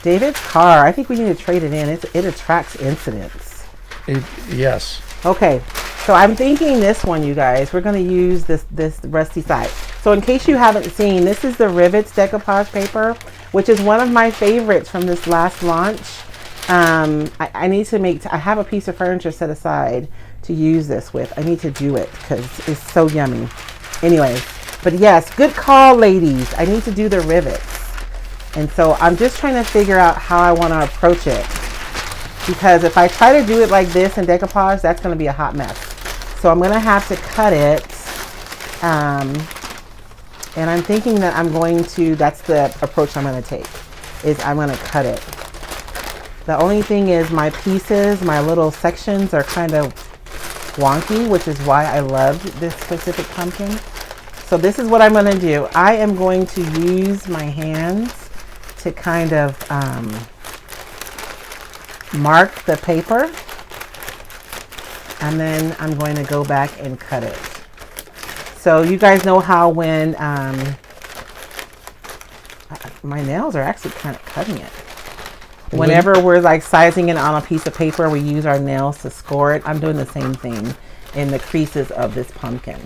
David's car, I think we need to trade it in. It attracts incidents. Yes. Okay, so I'm thinking this one, you guys. We're going to use this rusty side. So in case you haven't seen, this is the Rivets Decoupage paper, which is one of my favorites from this last launch. I need to I have a piece of furniture set aside to use this with. I need to do it because it's so yummy. Anyways, but yes, good call, ladies. I need to do the rivets. And so I'm just trying to figure out how I want to approach it. Because if I try to do it like this in decoupage, that's going to be a hot mess. So I'm going to have to cut it. And I'm thinking that that's the approach I'm going to take, is I'm going to cut it. The only thing is my pieces, my little sections are kind of wonky, which is why I loved this specific pumpkin. So this is what I'm going to do. I am going to use my hands to kind of mark the paper, and then I'm going to go back and cut it. So you guys know how when my nails are actually kind of cutting it. Whenever we're like sizing it on a piece of paper, we use our nails to score it. I'm doing the same thing in the creases of this pumpkin.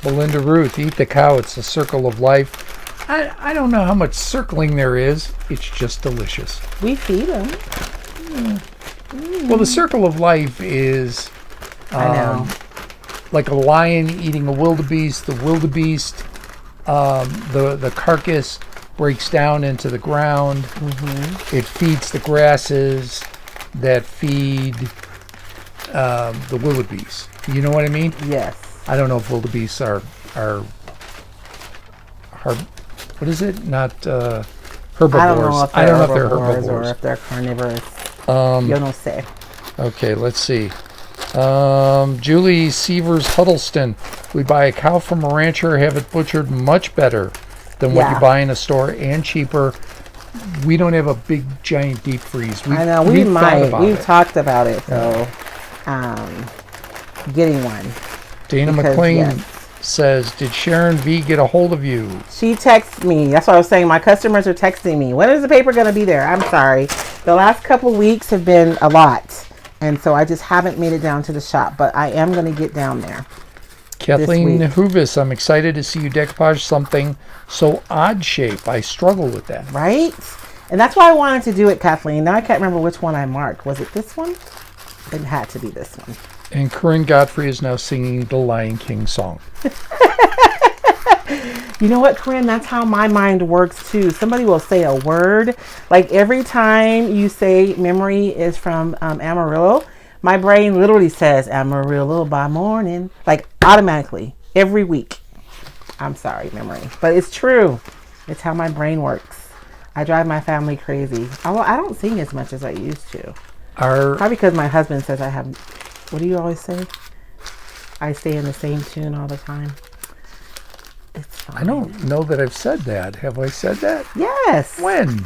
Belinda Ruth, eat the cow. It's the circle of life. I don't know how much circling there is. It's just delicious. We feed them. Well, the circle of life is I know. like a lion eating a wildebeest. The wildebeest, the carcass breaks down into the ground. Mm-hmm. It feeds the grasses that feed the wildebeest. You know what I mean? Yes. I don't know if wildebeests are what is it? Not herbivores. I don't know if they're herbivores or if they're carnivorous. Yo no sé. Okay, let's see. Julie Severs Huddleston. We buy a cow from a rancher, have it butchered much better than what you buy in a store, and cheaper. We don't have a big giant deep freeze. I know we might. We've talked about it though. Getting one. Dana McLean says, "Did Sharon V get a hold of you?" She texted me. That's what I was saying. My customers are texting me. When is the paper going to be there? I'm sorry. The last couple weeks have been a lot. And so I just haven't made it down to the shop. But I am going to get down there. Kathleen Huvis, I'm excited to see you decoupage something so odd shape. I struggle with that. Right? And that's why I wanted to do it, Kathleen. Now I can't remember which one I marked. Was it this one? It had to be this one. And Corinne Godfrey is now singing the Lion King song. You know what, Corinne? That's how my mind works too. Somebody will say a word. Like every time you say memory is from Amarillo, My brain literally says Amarillo by morning, like automatically every week. I'm sorry, memory, but it's true. It's how my brain works. I drive my family crazy. I don't sing as much as I used to. Probably because my husband says I have. What do you always say? I stay in the same tune all the time. It's fine. I don't know that I've said that. Have I said that? Yes. When?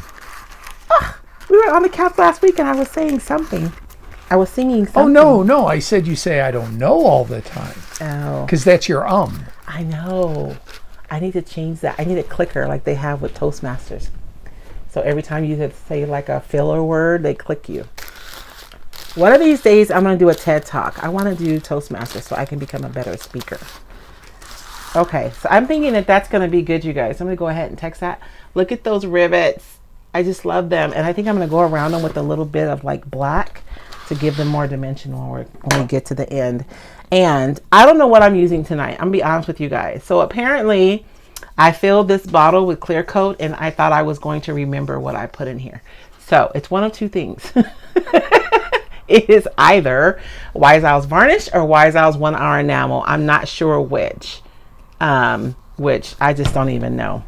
We were on the couch last week and I was saying something. I was singing something. Oh, no. I said you say I don't know all the time. Oh. Because that's your I know. I need to change that. I need a clicker like they have with Toastmasters. So every time you say like a filler word, they click you. One of these days, I'm going to do a TED Talk. I want to do Toastmasters so I can become a better speaker. Okay, so I'm thinking that that's going to be good, you guys. I'm going to go ahead and text that. Look at those rivets. I just love them. And I think I'm going to go around them with a little bit of like black to give them more dimension when we get to the end. And I don't know what I'm using tonight. I'm going to be honest with you guys. So apparently I filled this bottle with clear coat and I thought I was going to remember what I put in here. So it's one of two things. It is either Wise Owls varnish or Wise Owls 1 hour enamel. I'm not sure which I just don't even know.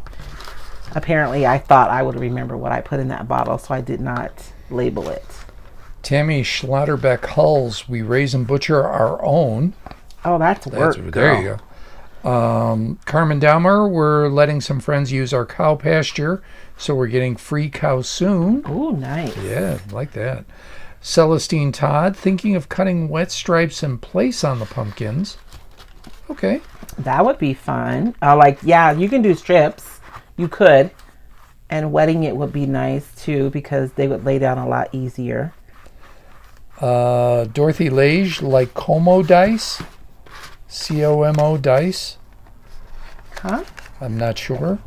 Apparently I thought I would remember what I put in that bottle, so I did not label it. Tammy Schlotterbeck Hulls, we raise and butcher our own. Oh, that's work. There you go. Carmen Dahmer, we're letting some friends use our cow pasture, so we're getting free cows soon. Oh, nice. Yeah, like that. Celestine Todd, thinking of cutting wet stripes in place on the pumpkins. Okay. That would be fun. Yeah, you can do strips. You could. And wetting it would be nice, too, because they would lay down a lot easier. Dorothy Lage, like Como dice. COMO dice. Huh? I'm not sure.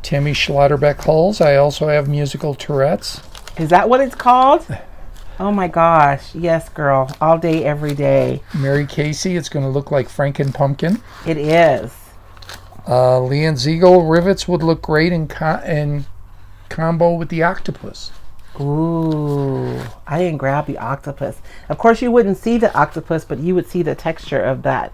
Tammy Schlotterbeck Hulls, I also have musical Tourette's. Is that what it's called? Oh my gosh. Yes, girl. All day, every day. Mary Casey, it's going to look like Franken Pumpkin. It is. Leanne Ziegel, rivets would look great in combo with the octopus. Ooh. I didn't grab the octopus. Of course, you wouldn't see the octopus, but you would see the texture of that.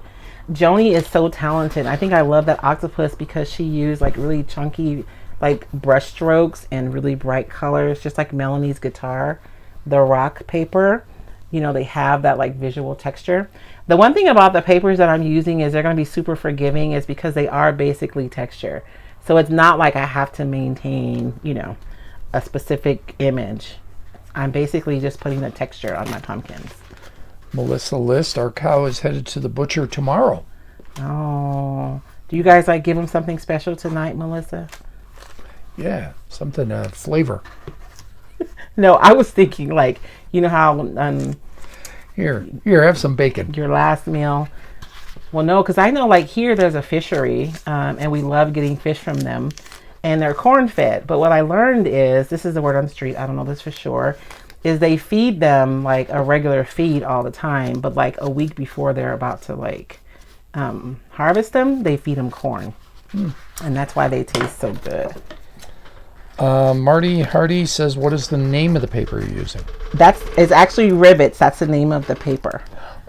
Joni is so talented. I think I love that octopus because she used like really chunky like brush strokes and really bright colors, just like Melanie's guitar. The rock paper, they have that like visual texture. The one thing about the papers that I'm using is they're going to be super forgiving is because they are basically texture. So it's not like I have to maintain, a specific image. I'm basically just putting the texture on my pumpkins. Melissa List, our cow is headed to the butcher tomorrow. Oh, do you guys like give them something special tonight, Melissa? Yeah, something flavor. No, I was thinking like, how Here, have some bacon. Your last meal. Well, no, because I know like here there's a fishery and we love getting fish from them and they're corn fed. But what I learned is, this is the word on the street, I don't know this for sure, is they feed them like a regular feed all the time. But like a week before they're about to like harvest them, they feed them corn. And that's why they taste so good. Marty Hardy says, what is the name of the paper you're using? It's actually rivets. That's the name of the paper.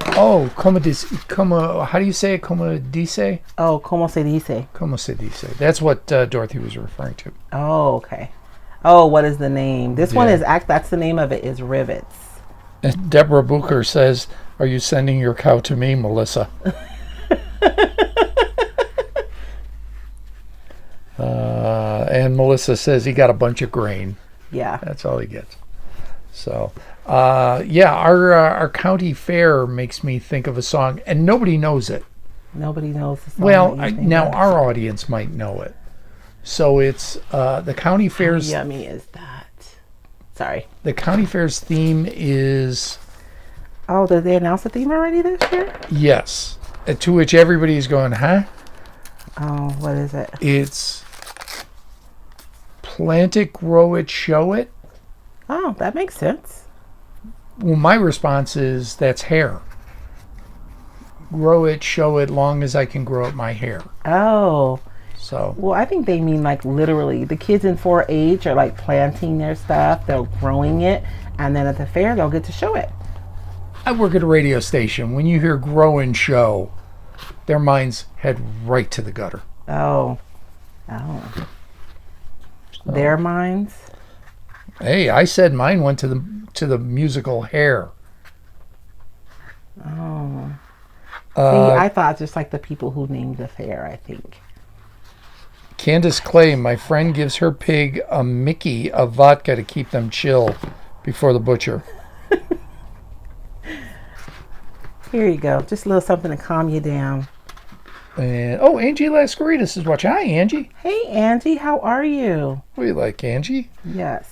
Oh, how do you say it? Como dice? Oh, como se dice. Como se dice. That's what Dorothy was referring to. Oh, okay. Oh, what is the name? This one is, that's the name of it, is rivets. And Deborah Booker says, are you sending your cow to me, Melissa? And Melissa says he got a bunch of grain. Yeah. That's all he gets. So, our county fair makes me think of a song, and nobody knows it. Nobody knows the song. Well, now our audience might know it. So it's the county fair's... How yummy is that? Sorry. The county fair's theme is... Oh, did they announce the theme already this year? Yes. To which everybody's going, huh? Oh, what is it? It's plant it, grow it, show it. Oh, that makes sense. Well, my response is that's hair. Grow it, show it, long as I can grow it my hair. Oh. So. Well, I think they mean like literally. The kids in 4-H are like planting their stuff. They're growing it. And then at the fair, they'll get to show it. I work at a radio station. When you hear grow and show, their minds head right to the gutter. Oh. Oh. Their minds? Hey, I said mine went to the musical Hair. Oh. See, I thought just like the people who named the fair, I think. Candace Clay, my friend gives her pig a Mickey of vodka to keep them chill before the butcher. Here you go. Just a little something to calm you down. And Angie Lascaritas is watching. Hi, Angie. Hey, Angie, how are you? What do you like, Angie? Yes.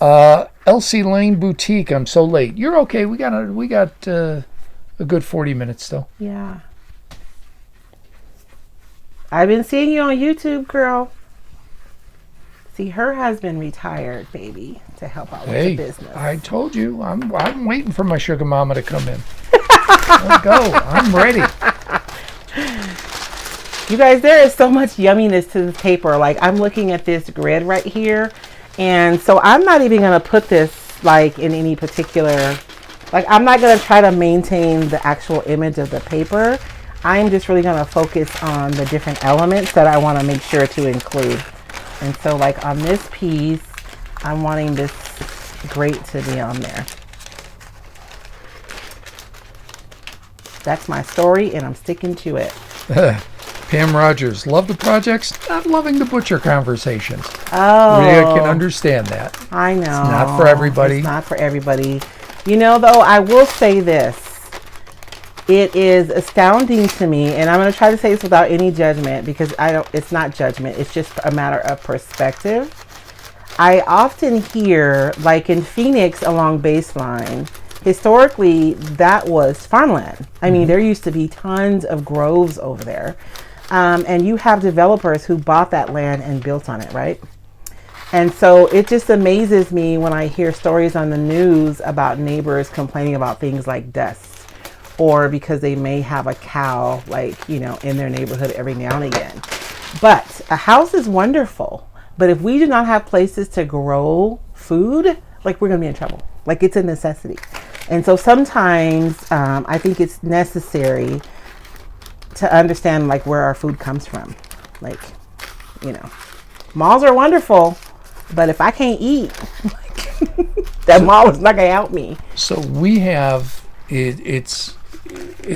Elsie Lane Boutique. I'm so late. You're okay. We got a good 40 minutes still. Yeah. I've been seeing you on YouTube, girl. See, her husband retired, baby, to help out with the business. I told you, I'm waiting for my sugar mama to come in. Let's go. I'm ready. You guys, there is so much yumminess to this paper. Like, I'm looking at this grid right here, and so I'm not even gonna put this like in any particular. Like, I'm not gonna try to maintain the actual image of the paper. I'm just really gonna focus on the different elements that I want to make sure to include. And so, like on this piece, I'm wanting this grate to be on there. That's my story, and I'm sticking to it. Pam Rogers, love the projects, not loving the butcher conversations. Oh. I can understand that. I know. It's not for everybody. It's not for everybody. You know, though, I will say this. It is astounding to me, and I'm going to try to say this without any judgment, because it's not judgment. It's just a matter of perspective. I often hear, like in Phoenix along Baseline, historically, that was farmland. I mean, there used to be tons of groves over there. And you have developers who bought that land and built on it, right? And so it just amazes me when I hear stories on the news about neighbors complaining about things like dust, or because they may have a cow, like, you know, in their neighborhood every now and again. But a house is wonderful. But if we do not have places to grow food, like, we're going to be in trouble. Like, it's a necessity. And so sometimes I think it's necessary to understand, like, where our food comes from. Like, you know, malls are wonderful, but if I can't eat, like, that mall is not going to help me. So we have, it's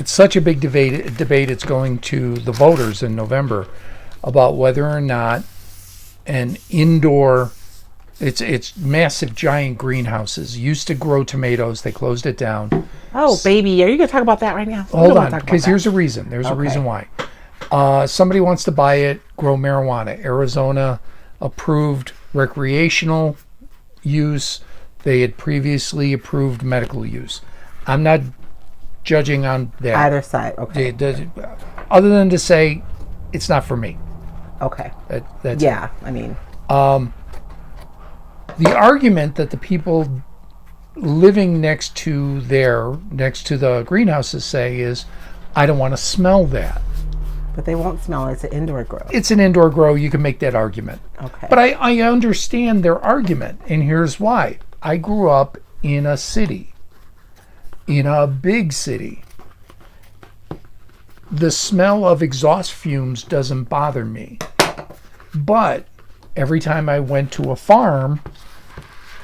such a big debate. It's going to the voters in November about whether or not an indoor, it's massive giant greenhouses used to grow tomatoes. They closed it down. Oh, baby, are you going to talk about that right now? Hold on, because here's a reason. There's a reason why. Somebody wants to buy it, grow marijuana. Arizona approved recreational use. They had previously approved medical use. I'm not judging on that. Either side, okay. Other than to say, it's not for me. Okay. That's yeah, I mean. The argument that the people living next to the greenhouses say is, I don't want to smell that. But they won't smell it. It's an indoor grow. It's an indoor grow. You can make that argument. Okay. But I understand their argument, and here's why. I grew up in a city, in a big city. The smell of exhaust fumes doesn't bother me. But every time I went to a farm,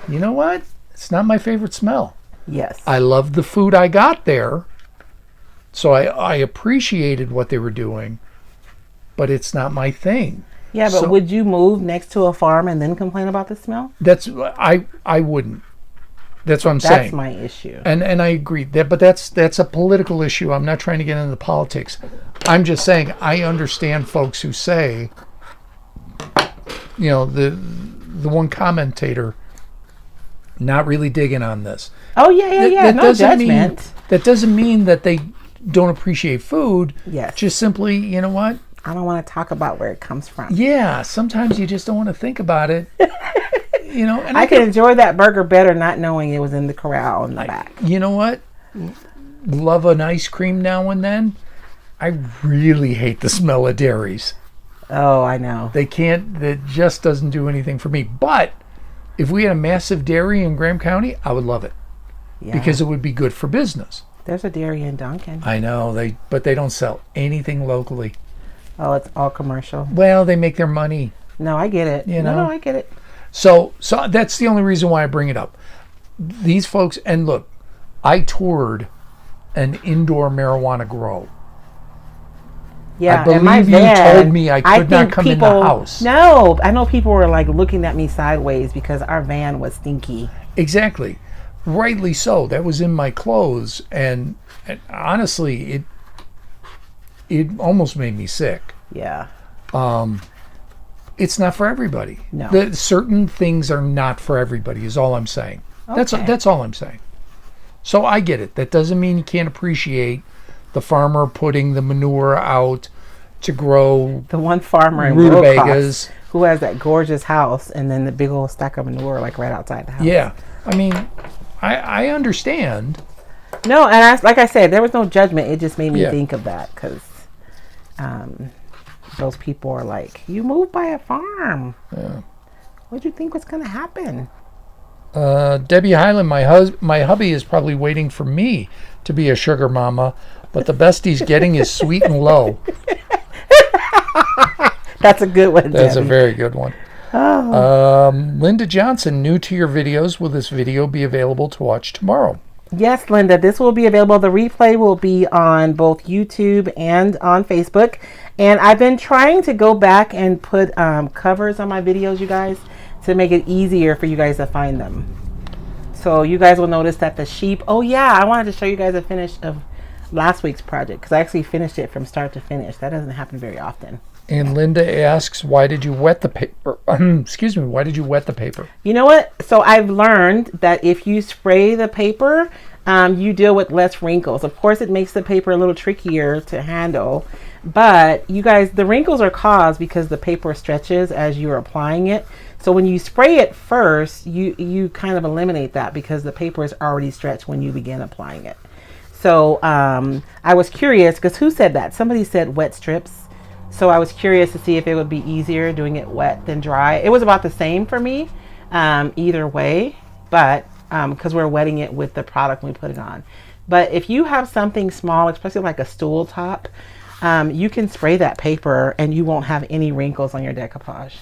you know what? It's not my favorite smell. Yes. I loved the food I got there, so I appreciated what they were doing, but it's not my thing. Yeah, but would you move next to a farm and then complain about the smell? I wouldn't. That's what I'm saying. That's my issue. And I agree. But that's a political issue. I'm not trying to get into the politics. I'm just saying I understand folks who say, you know, the one commentator not really digging on this. Oh, yeah. No judgment. That doesn't mean that they don't appreciate food. Yes. Just simply, you know what? I don't want to talk about where it comes from. Yeah, sometimes you just don't want to think about it. You know, and I can enjoy that burger better not knowing it was in the corral in the back. You know what? Love an ice cream now and then. I really hate the smell of dairies. Oh, I know. That just doesn't do anything for me. But if we had a massive dairy in Graham County, I would love it. Yeah. Because it would be good for business. There's a dairy in Duncan. I know, but they don't sell anything locally. Oh, it's all commercial. Well, they make their money. No, I get it. You know? No, I get it. So that's the only reason why I bring it up. These folks, and look, I toured an indoor marijuana grow. Yeah, I believe and my you van, told me I could not think come in the house. No, I know people were like looking at me sideways because our van was stinky. Exactly. Rightly so. That was in my clothes, and honestly, it almost made me sick. Yeah. It's not for everybody. No. Certain things are not for everybody, is all I'm saying. Okay. That's all I'm saying. So I get it. That doesn't mean you can't appreciate the farmer putting the manure out to grow The one farmer in rutabagas. Wilcox who has that gorgeous house and then the big old stack of manure like right outside the house. Yeah. I mean, I understand. No, and like I said, there was no judgment. It just made me Yeah. think think of that because those people are like, you moved by a farm. Yeah. What'd you think was going to happen? Debbie Highland, my hubby is probably waiting for me to be a sugar mama, but the best he's getting is sweet and low. That's a good one, That's Debbie. a very good one. Oh. Linda Johnson, new to your videos. Will this video be available to watch tomorrow? Yes, Linda, this will be available. The replay will be on both YouTube and on Facebook. And I've been trying to go back and put covers on my videos, you guys, to make it easier for you guys to find them. So you guys will notice that the sheep. Oh yeah, I wanted to show you guys a finish of last week's project because I actually finished it from start to finish. That doesn't happen very often. And Linda asks, why did you wet the paper? Excuse me, why did you wet the paper? You know what? So I've learned that if you spray the paper, you deal with less wrinkles. Of course, it makes the paper a little trickier to handle. But you guys, the wrinkles are caused because the paper stretches as you're applying it. So when you spray it first, you kind of eliminate that because the paper is already stretched when you begin applying it. So I was curious because who said that? Somebody said wet strips. So I was curious to see if it would be easier doing it wet than dry. It was about the same for me, either way, but because we're wetting it with the product when we put it on. But if you have something small, especially like a stool top, you can spray that paper and you won't have any wrinkles on your decoupage.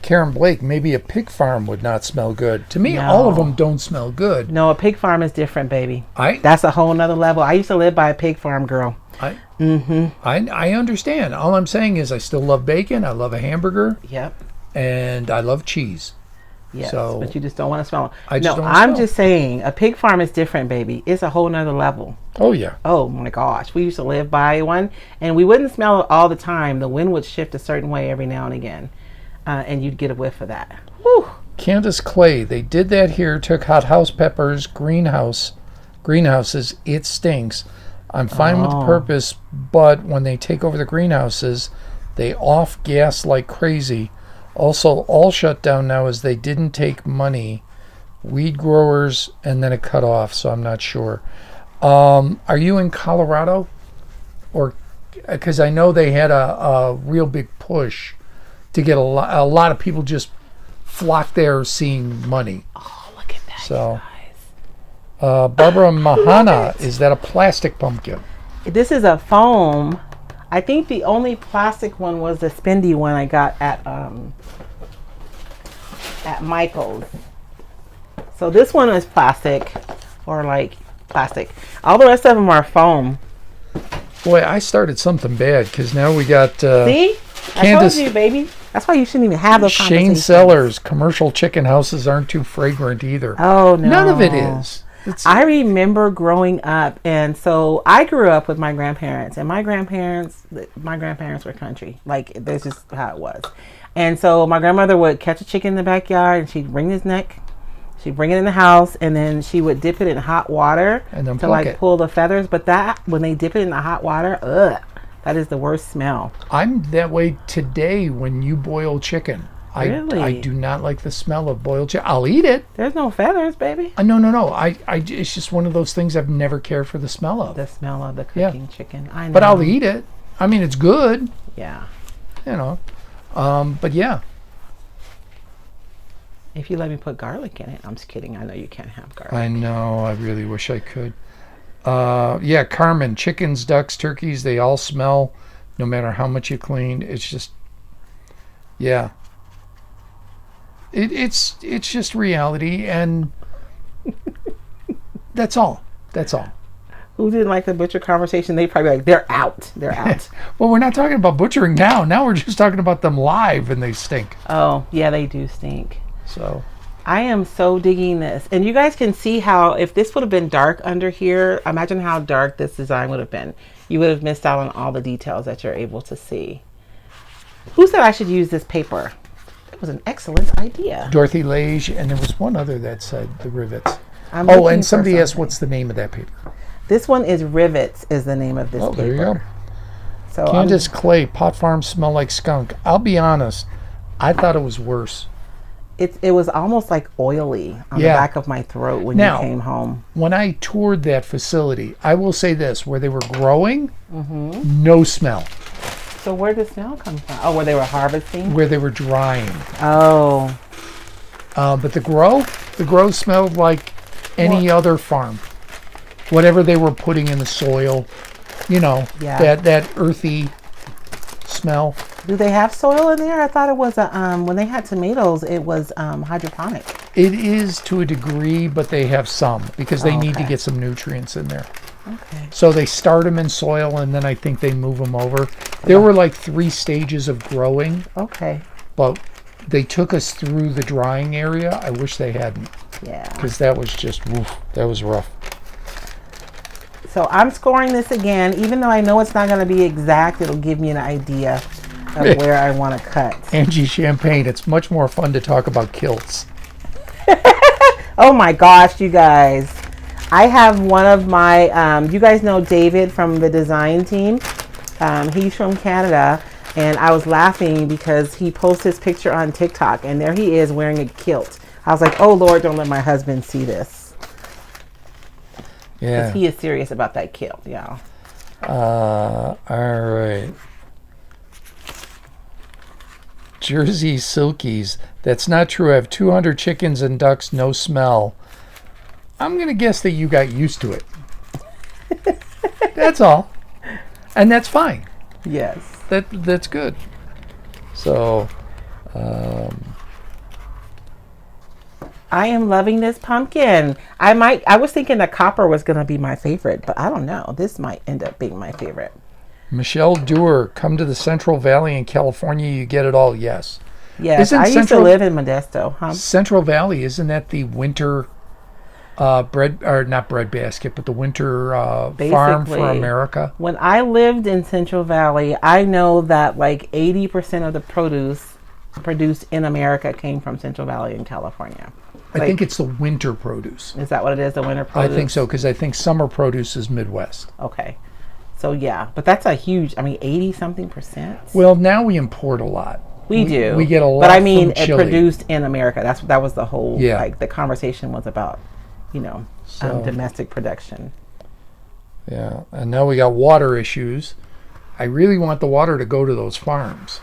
Karen Blake, maybe a pig farm would not smell good. To me, No. all of them don't smell good. No, a pig farm is different, baby. I That's a whole nother level. I used to live by a pig farm, girl. I understand. All I'm saying is I still love bacon. I love a hamburger, Yep. and I love cheese. Yes, So, but you just don't want to smell them. I just don't wanna I'm smell. just saying, a pig farm is different, baby. It's a whole nother level. Oh yeah. Oh my gosh, we used to live by one, and we wouldn't smell it all the time. The wind would shift a certain way every now and again, and you'd get a whiff of that. Whew. Candace Clay, they did that here. Took hot house peppers, greenhouses. It stinks. I'm fine with the purpose, but when they take over the greenhouses, they off gas like crazy. Also, all shut down now as they didn't take money. Weed growers, and then it cut off, so I'm not sure. Are you in Colorado? Or because I know they had a real big push to get a lot of people just flock there seeing money. Oh, look at that, So, you guys. Barbara Mahana, is that a plastic pumpkin? This is a foam. I think the only plastic one was the spendy one I got at Michael's. So this one is plastic, or like plastic. All the rest of them are foam. Boy, I started something bad because now we got See? I Candace- told you, baby. That's why you shouldn't even have those Shane conversations. Sellers. Commercial chicken houses aren't too fragrant either. Oh, no. None of it is. I remember growing up, and so I grew up with my grandparents, and my grandparents were country. Like, that's just how it was. And so my grandmother would catch a chicken in the backyard, and she'd wring his neck. She'd bring it in the house, and then she would dip it in hot water And then to pluck it. pull the feathers. But that, when they dip it in the hot water, that is the worst smell. I'm that way today when you boil chicken. Really? I do not like the smell of boiled chicken. I'll eat it. There's no feathers, baby. No. It's just one of those things I've never cared for the smell of. The smell of the Yeah. cooking chicken. I know. But I'll eat it. I mean, it's good, Yeah. you know. But yeah. If you let me put garlic in it. I'm just kidding. I know you can't have garlic. I know. I really wish I could. Yeah, Carmen, chickens, ducks, turkeys, they all smell no matter how much you clean. It's just, yeah. It's just reality, and that's all. That's all. Who didn't like the butcher conversation? They probably like, they're out. They're out. Well, we're not talking about butchering now. Now we're just talking about them live, and they stink. Oh, yeah, they do stink. So I am so digging this. And you guys can see how, if this would have been dark under here, imagine how dark this design would have been. You would have missed out on all the details that you're able to see. Who said I should use this paper? That was an excellent idea. Dorothy Lage, and there was one other that said the rivets. I'm Oh, looking and for somebody asked something. what's the name of that paper. This one is Rivets is the name of this Oh, paper. there you go. So Candace Clay, pot farms smell like skunk. I'll be honest, I thought it was worse. it was almost like oily on the Yeah. back of my throat when Now- you came home. When I toured that facility, I will say this, where they were growing, no smell. So where did the smell come from? Oh, where they were harvesting? Where they were drying. Oh, But the grow smelled like any other farm. Whatever they were putting in the soil, Yeah. that earthy smell. do they have soil in there? I thought it was when they had tomatoes, it was hydroponic. It is to a degree, but they have some because they need to Okay. get some nutrients in there. Okay. So they start them in soil, and then I think they move them over. There were like 3 stages of growing, Okay. but they took us through the drying area. I wish they hadn't, Yeah. because that was just, woof, that was rough. So I'm scoring this again, even though I know it's not going to be exact. It'll give me an idea of where I want to cut. Angie Champagne, it's much more fun to talk about kilts. Oh my gosh, you guys. I have one of my, you guys know David from the design team. He's from Canada, and I was laughing because he posted his picture on TikTok, and there he is wearing a kilt. I was like, oh Lord, don't let my husband see this. Yeah. Because he is serious about that kilt, y'all. All right. Jersey Silkies. That's not true. I have 200 chickens and ducks, no smell. I'm going to guess that you got used to it. That's all. And that's fine. Yes. That's good. So, I am loving this pumpkin. I was thinking that copper was going to be my favorite, but I don't know. This might end up being my favorite. Michelle Dewar, come to the Central Valley in California, you get it all. Yes. Yes, Isn't I used to Central- live in Modesto. Huh? Central Valley, isn't that the winter bread, or not bread basket, but the winter farm for Basically. America? When I lived in Central Valley, I know that like 80% of the produce produced in America came from Central Valley in California. I think it's the winter produce. Is that what it is, the winter I produce? think so, because I think summer produce is Midwest. Okay. So yeah, but that's a huge, 80 something percent. Well, now we import a lot. We do. We get a lot But I mean, from it Chile. produced in America. That was the whole, Yeah. like the conversation was about, So- domestic production. Yeah, and now we got water issues. I really want the water to go to those farms.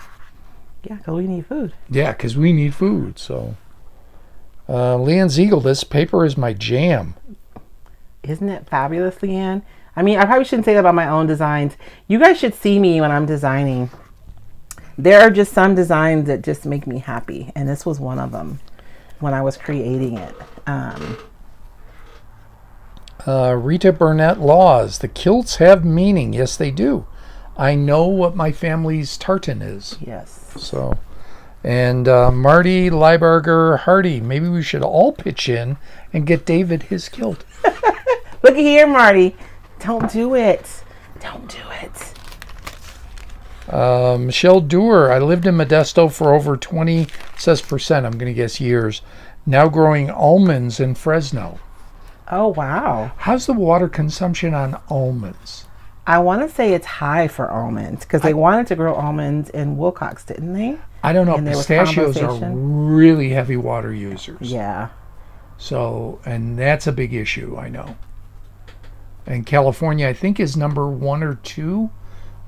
Yeah, because we need food. Yeah, because we need food. So, Leanne Ziegel, this paper is my jam. Isn't it fabulous, Leanne? I mean, I probably shouldn't say that about my own designs. You guys should see me when I'm designing. There are just some designs that just make me happy, and this was one of them when I was creating it. Rita Burnett Laws, the kilts have meaning. Yes, they do. I know what my family's tartan is. Yes. So, and Marty Leiberger Hardy, maybe we should all pitch in and get David his kilt. Look at here, Marty. Don't do it. Don't do it. Michelle Dewar, I lived in Modesto for over 20, says percent, I'm going to guess years. Now growing almonds in Fresno. Oh, wow. How's the water consumption on almonds? I want to say it's high for almonds because they wanted to grow almonds in Wilcox, didn't they? I don't know. And there was Pistachios are conversation. really heavy water users. Yeah. So, and that's a big issue, I know. And California, I think, is number 1 or 2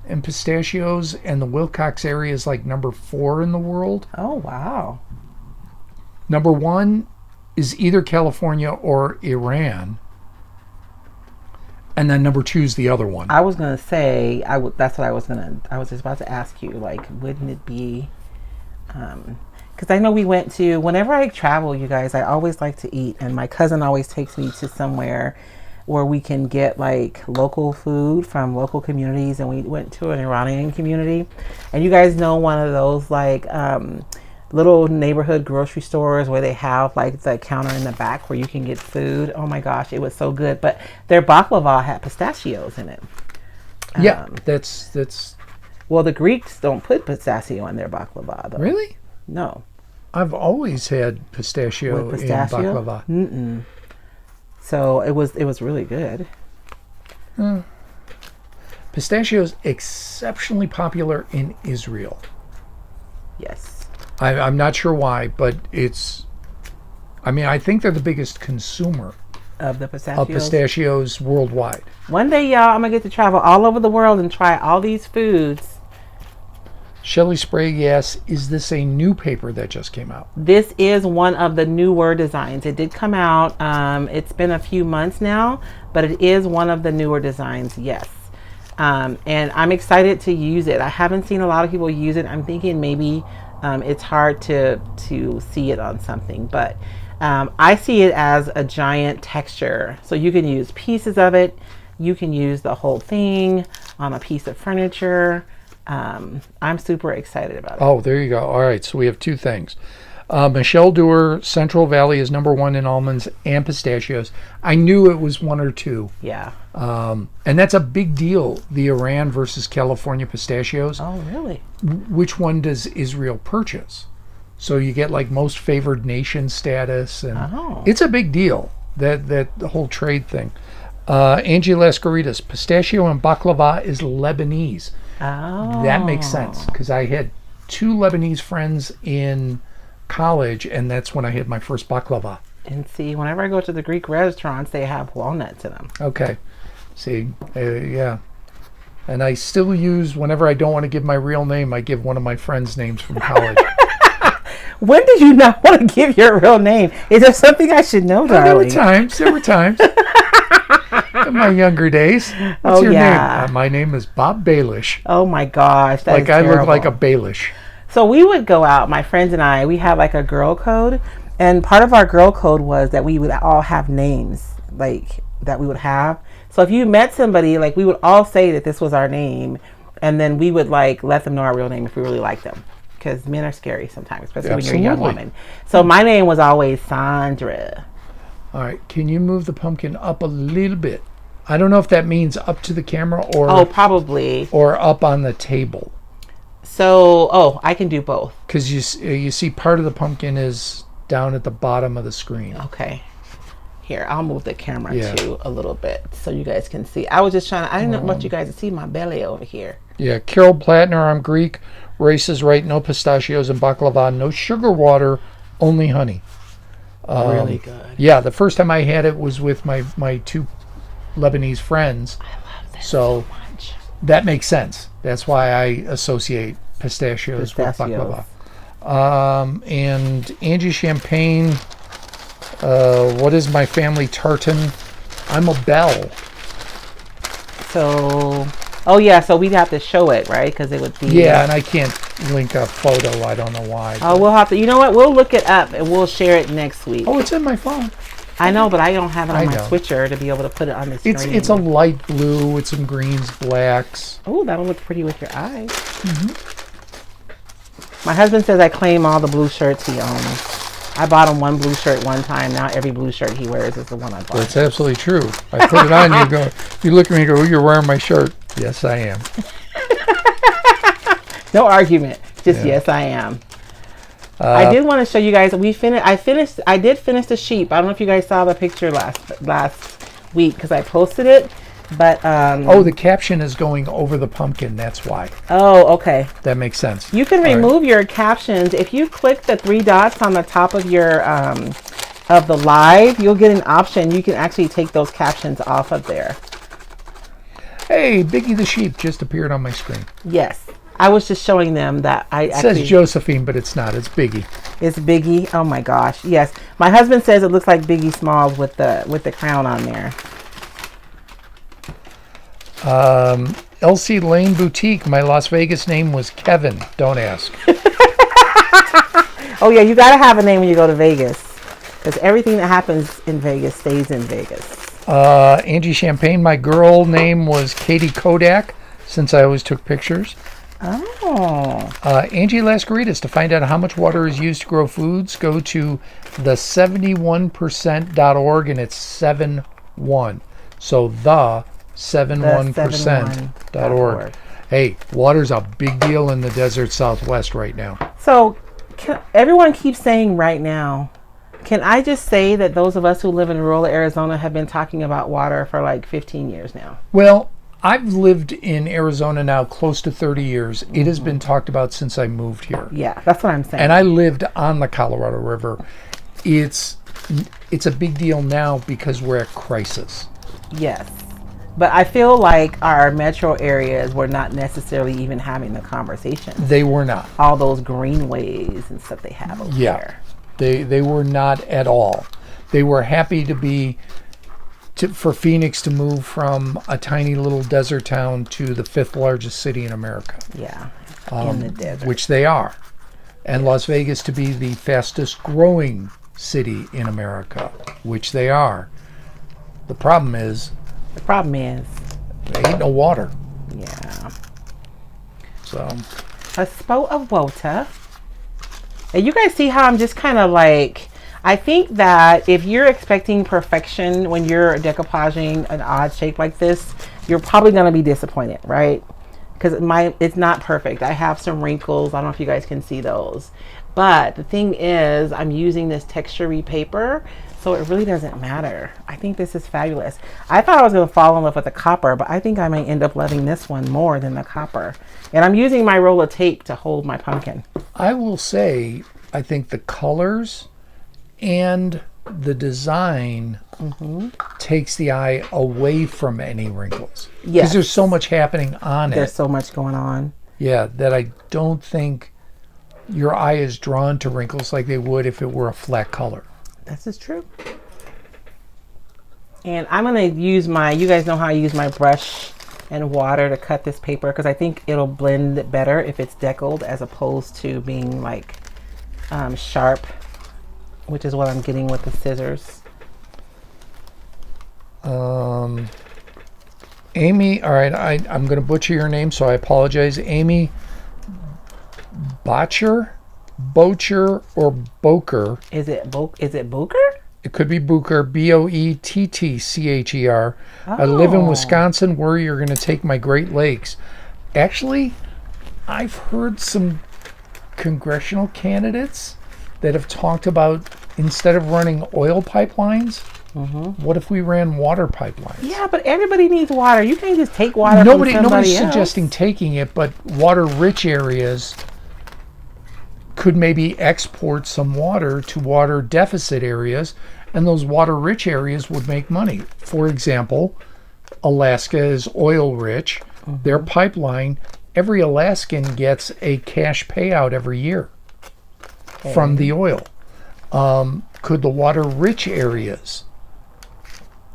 in pistachios, and the Wilcox area is like number 4 in the world. Oh, wow. Number 1 is either California or Iran. And then number 2 is the other one. I was gonna say that's what I was just about to ask you. Like, wouldn't it be? Because I know we went to. Whenever I travel, you guys, I always like to eat, and my cousin always takes me to somewhere where we can get like local food from local communities. And we went to an Iranian community, and you guys know one of those like little neighborhood grocery stores where they have like the counter in the back where you can get food. Oh my gosh, it was so good. But their baklava had pistachios in it. Yeah, that's. Well, the Greeks don't put pistachio in their baklava, though. Really? No. I've always had pistachio, in baklava. Mm-mm. So it was really good. Pistachio is exceptionally popular in Israel. Yes. I'm not sure why, but it's. I mean, I think they're the biggest consumer Of the pistachios. of pistachios worldwide. One day, y'all, I'm gonna get to travel all over the world and try all these foods. Shelley Sprague asks, is this a new paper that just came out? This is one of the newer designs. It did come out. It's been a few months now, but it is one of the newer designs. Yes. And I'm excited to use it. I haven't seen a lot of people use it. I'm thinking maybe it's hard to see it on something, but I see it as a giant texture. So you can use pieces of it. You can use the whole thing on a piece of furniture. I'm super excited about it. Oh, there you go. All right, so we have 2 things. Michelle Dewar, Central Valley is number 1 in almonds and pistachios. I knew it was 1 or 2. Yeah. And that's a big deal, the Iran versus California pistachios. Oh, really? Which one does Israel purchase? So you get like most favored nation status, and it's a big deal, that the whole trade thing. Angie Lascaritas, pistachio and baklava is Lebanese. Oh. That makes sense, because I had 2 Lebanese friends in college, and that's when I had my first baklava. And see, whenever I go to the Greek restaurants, they have walnuts in them. Okay. See, yeah. And I still use, whenever I don't want to give my real name, I give one of my friends' names from college. When did you not want to give your real name? Is there something I should know, darling? There were times. In my younger days. What's your name? My name is Bob Baelish. Oh my gosh, like I look like a Baelish. So we would go out, my friends and I, we had like a girl code, and part of our girl code was that we would all have names like that we would have. So if you met somebody, like we would all say that this was our name, and then we would like let them know our real name if we really liked them, because men are scary sometimes, especially when you're a young woman. So my name was always Sandra. All right, can you move the pumpkin up a little bit? I don't know if that means up to the camera or probably, or up on the table. So I can do both, because you see part of the pumpkin is down at the bottom of the screen. Okay, here I'll move the camera too a little bit so you guys can see. I was just trying to, I didn't want you guys to see my belly over here. Yeah, Carol Plattner, I'm Greek. Royce is right, no pistachios and baklava, no sugar water, only honey. Really good. Yeah, the first time I had it was with my 2 Lebanese friends. I love that so much. That makes sense. That's why I associate pistachios. With baklava. And Angie Champagne, what is my family tartan? I'm a bell. So, so we'd have to show it, right? Because it would be... Yeah, and I can't link a photo. I don't know why. We'll have to... You know what? We'll look it up and we'll share it next week. Oh, it's in my phone. I know, but I don't have it on my switcher to be able to put it on the screen. It's a light blue with some greens, blacks. Oh, that'll look pretty with your eyes. My husband says I claim all the blue shirts he owns. I bought him one blue shirt one time. Now every blue shirt he wears is the one I bought. That's absolutely true. I put it on, you look at me and go, oh, you're wearing my shirt. Yes, I am. No argument. Just yes, I am. I did want to show you guys. I did finish the sheep. I don't know if you guys saw the picture last week because I posted it. But the caption is going over the pumpkin. That's why. Oh, okay. That makes sense. You can remove your captions if you click the 3 dots on the top of your of the live. You'll get an option. You can actually take those captions off of there. Hey, Biggie the sheep just appeared on my screen. Yes. I was just showing them that It says Josephine, but it's not. It's Biggie. It's Biggie. Oh my gosh. Yes. My husband says it looks like Biggie Smalls with the crown on there. LC Lane Boutique. My Las Vegas name was Kevin. Don't ask. Oh yeah, you gotta have a name when you go to Vegas, because everything that happens in Vegas stays in Vegas. Angie Champagne. My girl name was Katie Kodak, since I always took pictures. Oh. Angie Lascaritas. To find out how much water is used to grow foods, go to the 71%.org, and it's 71. So the 71%.org. Hey, water's a big deal in the desert Southwest right now. So everyone keeps saying right now. Can I just say that those of us who live in rural Arizona have been talking about water for like 15 years now? Well, I've lived in Arizona now close to 30 years. It has been talked about since I moved here. Yeah, that's what I'm saying. And I lived on the Colorado River. It's a big deal now because we're at crisis. Yes. But I feel like our metro areas were not necessarily even having the conversation. They were not. All those greenways and stuff they have over there. They were not at all. They were happy for Phoenix to move from a tiny little desert town to the 5th largest city in America. Yeah, in the desert. Which they are. And Las Vegas to be the fastest growing city in America, which they are. The problem is there ain't no water. Yeah. So a spout of water. And you guys see how I'm just kind of like, I think that if you're expecting perfection when you're decoupaging an odd shape like this, you're probably going to be disappointed, right? Because it's not perfect. I have some wrinkles. I don't know if you guys can see those. But the thing is, I'm using this texture-y paper, so it really doesn't matter. I think this is fabulous. I thought I was going to fall in love with the copper, but I think I may end up loving this one more than the copper. And I'm using my roll of tape to hold my pumpkin. I will say, I think the colors and the design takes the eye away from any wrinkles. Yes. Because there's so much happening on it. There's so much going on. Yeah, that I don't think your eye is drawn to wrinkles like they would if it were a flat color. This is true. And I'm going to use you guys know how I use my brush and water to cut this paper, because I think it'll blend better if it's deckled as opposed to being like sharp, which is what I'm getting with the scissors. Amy, all right, I'm going to butcher your name, so I apologize. Amy Bocher, or Boker. Is it Boker? It could be Booker, Boettcher. I live in Wisconsin. Where you're going to take my Great Lakes. Actually, I've heard some congressional candidates that have talked about, instead of running oil pipelines, what if we ran water pipelines? Yeah, but everybody needs water. You can't just take water from somebody Nobody's else. suggesting taking it, but water-rich areas could maybe export some water to water deficit areas, and those water-rich areas would make money. For example, Alaska is oil-rich. Their pipeline, every Alaskan gets a cash payout every year from the oil. Could the water-rich areas,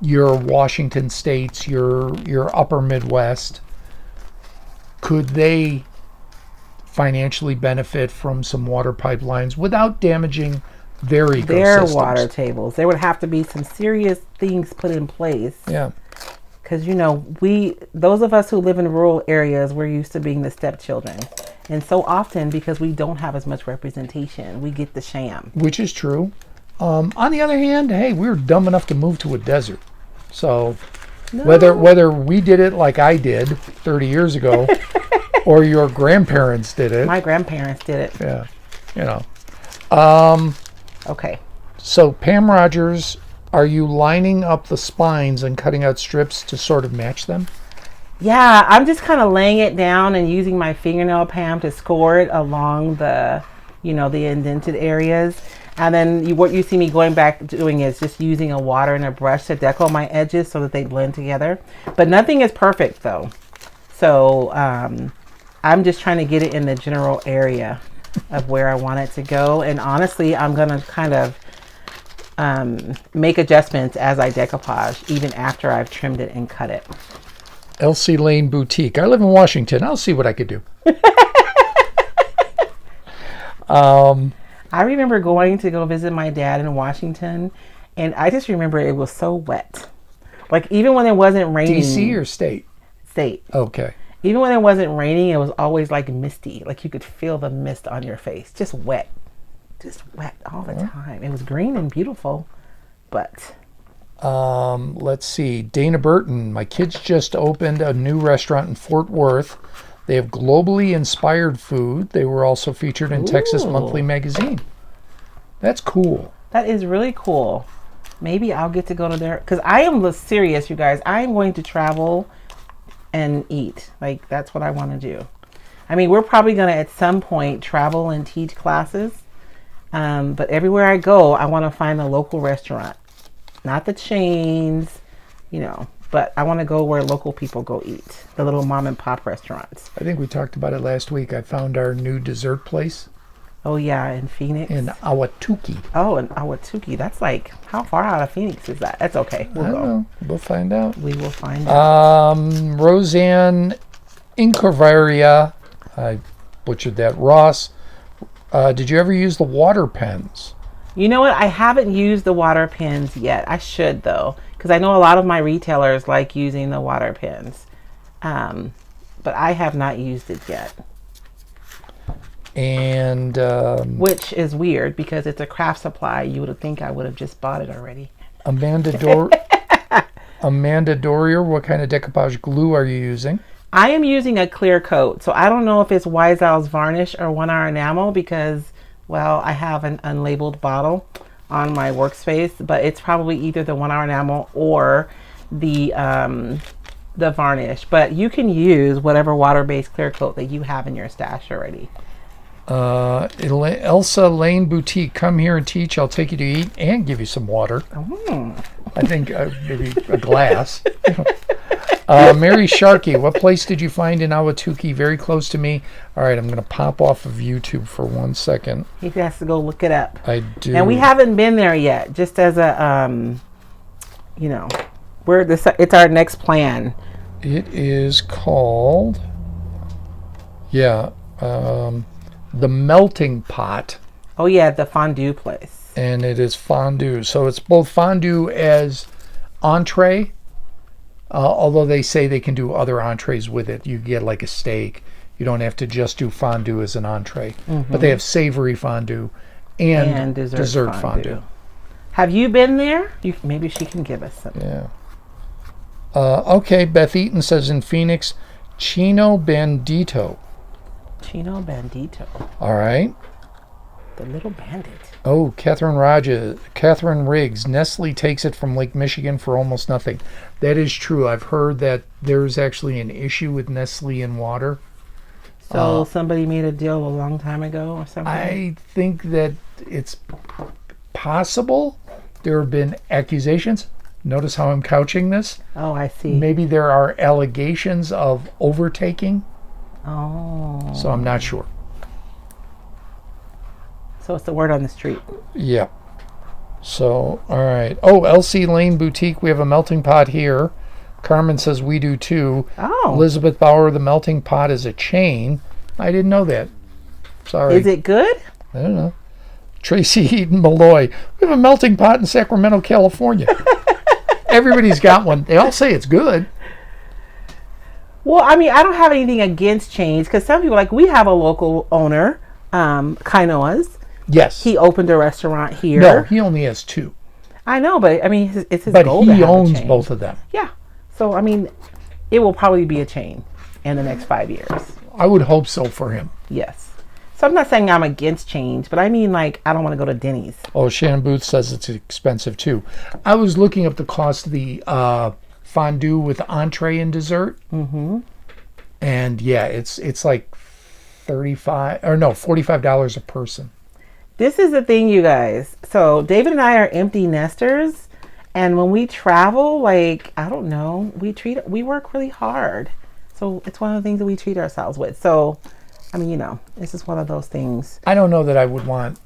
your Washington states, your upper Midwest, could they financially benefit from some water pipelines without damaging their ecosystems? Their water tables. There would have to be some serious things put in place. Yeah. Because, those of us who live in rural areas, we're used to being the stepchildren. And so often, because we don't have as much representation, we get the sham. Which is true. On the other hand, hey, we were dumb enough to move to a desert. So whether we did it like I did 30 years ago or your grandparents did it. My grandparents did it. Yeah. Okay. So Pam Rogers, are you lining up the spines and cutting out strips to sort of match them? Yeah, I'm just kind of laying it down and using my fingernail Pam to score it along the indented areas. And then what you see me going back doing is just using a water and a brush to deco my edges so that they blend together. But nothing is perfect though. So I'm just trying to get it in the general area of where I want it to go. And honestly, I'm going to kind of make adjustments as I decoupage, even after I've trimmed it and cut it. Elsie Lane Boutique. I live in Washington. I'll see what I could do. I remember going to go visit my dad in Washington, and I just remember it was so wet. Like, even when it wasn't raining. DC or state? State. Okay. Even when it wasn't raining, it was always like misty. Like, you could feel the mist on your face. Just wet. Just wet all the time. It was green and beautiful, but... Let's see. Dana Burton. My kids just opened a new restaurant in Fort Worth. They have globally inspired food. They were also featured in Texas Monthly Magazine. That's cool. That is really cool. Maybe I'll get to go to there. Because I am serious, you guys. I am going to travel and eat. Like, that's what I want to do. I mean, we're probably going to, at some point, travel and teach classes. But everywhere I go, I want to find a local restaurant. Not the chains, you know. But I want to go where local people go eat. The little mom and pop restaurants. I think we talked about it last week. I found our new dessert place. Oh, yeah, in Phoenix. In Ahwatukee. Oh, in Ahwatukee. That's like, how far out of Phoenix is that? That's okay. We'll go. Know. We'll find out. We will find out. Roseanne Incovaria. I butchered that. Ross. Did you ever use the water pens? You know what? I haven't used the water pens yet. I should, though. Because I know a lot of my retailers like using the water pens. But I have not used it yet. And which is weird because it's a craft supply. You would think I would have just bought it already. Amanda Dorier, what kind of decoupage glue are you using? I am using a clear coat. So I don't know if it's Wiseau's varnish or 1 Hour enamel because, well, I have an unlabeled bottle on my workspace, but it's probably either the 1 Hour enamel or the varnish. But you can use whatever water-based clear coat that you have in your stash already. Elsa Lane Boutique, come here and teach. I'll take you to eat and give you some water. I think maybe a glass. Mary Sharkey, what place did you find in Ahwatukee? Very close to me. All right, I'm going to pop off of YouTube for 1 second. He has to go look it up. I do. And we haven't been there yet. Just as a, you know, it's our next plan. It is called, The Melting Pot. Oh, yeah, the fondue place. And it is fondue. So it's both fondue as entree, although they say they can do other entrees with it. You get like a steak. You don't have to just do fondue as an entree. Mm-hmm. But they have savory fondue and dessert fondue. Have you been there? Maybe she can give us some. Yeah. Okay, Beth Eaton says in Phoenix, Chino Bandito. Chino Bandito. All right. The little bandit. Oh, Catherine Riggs. Nestle takes it from Lake Michigan for almost nothing. That is true. I've heard that there's actually an issue with Nestle in water. So somebody made a deal a long time ago or something? I think that it's possible. There have been accusations. Notice how I'm couching this? Oh, I see. Maybe there are allegations of overtaking. Oh. So I'm not sure. So it's the word on the street. Yeah. So, all right. Oh, LC Lane Boutique. We have a melting pot here. Carmen says we do too. Oh. Elizabeth Bauer, the melting pot is a chain. I didn't know that. Sorry. Is it good? I don't know. Tracy Eden Malloy. We have a melting pot in Sacramento, California. Everybody's got one. They all say it's good. Well, I mean, I don't have anything against chains because some people, like, we have a local owner, Kainoa's. Yes. He opened a restaurant here. No, he only has 2. I know, but I mean, it's his but goal to have a owns chain. both of them. Yeah. So, I mean, it will probably be a chain in the next 5 years. I would hope so for him. Yes. So I'm not saying I'm against change, but I mean, like, I don't want to go to Denny's. Oh, Shannon Booth says it's expensive too. I was looking up the cost of the fondue with entree and dessert. Mm-hmm. And yeah, it's like $45 a person. This is the thing, you guys. So David and I are empty nesters, and when we travel, like, I don't know, we work really hard. So it's one of the things that we treat ourselves with. So I mean, this is one of those things. I don't know that I would want,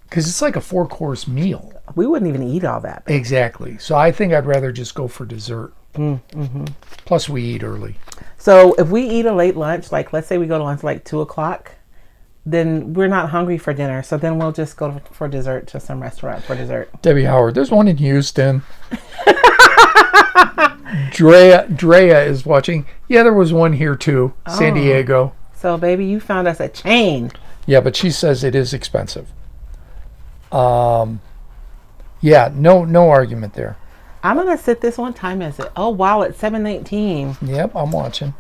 because it's like a 4-course meal. We wouldn't even eat all that. Exactly. So I think I'd rather just go for dessert. Mm-hmm. Plus, we eat early. So if we eat a late lunch, like let's say we go to lunch like 2 o'clock, then we're not hungry for dinner. So then we'll just go for dessert to some restaurant for dessert. Debbie Howard, there's one in Houston. Drea is watching. Yeah, there was one here too. San Diego. So baby, you found us a chain. Yeah, but she says it is expensive. Yeah, no argument there. I'm gonna sit this one. Time is it? Oh wow, it's 7:19. Yep, I'm watching.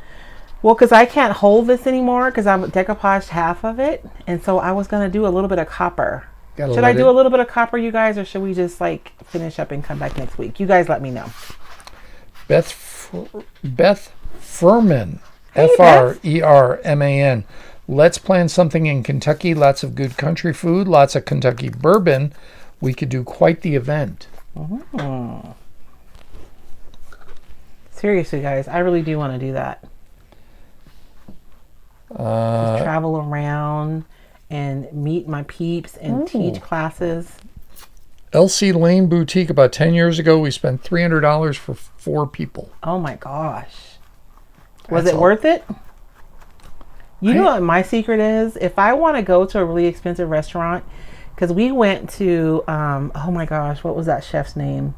Well, because I can't hold this anymore because I've decoupaged half of it, and so I was gonna do a little bit of copper. Should I do a little bit of copper, you guys, or should we just like finish up and come back next week? You guys let me know. Beth Furman, Hey, Ferman. Let's plan something in Kentucky. Lots of good country food, lots of Kentucky bourbon. We could do quite the event. Seriously, guys, I really do want to do that. Just travel around and meet my peeps and teach classes. LC Lane Boutique, about 10 years ago, we spent $300 for 4 people. Oh my gosh. Was it worth it? You know what my secret is? If I want to go to a really expensive restaurant, because we went to, oh my gosh, what was that chef's name?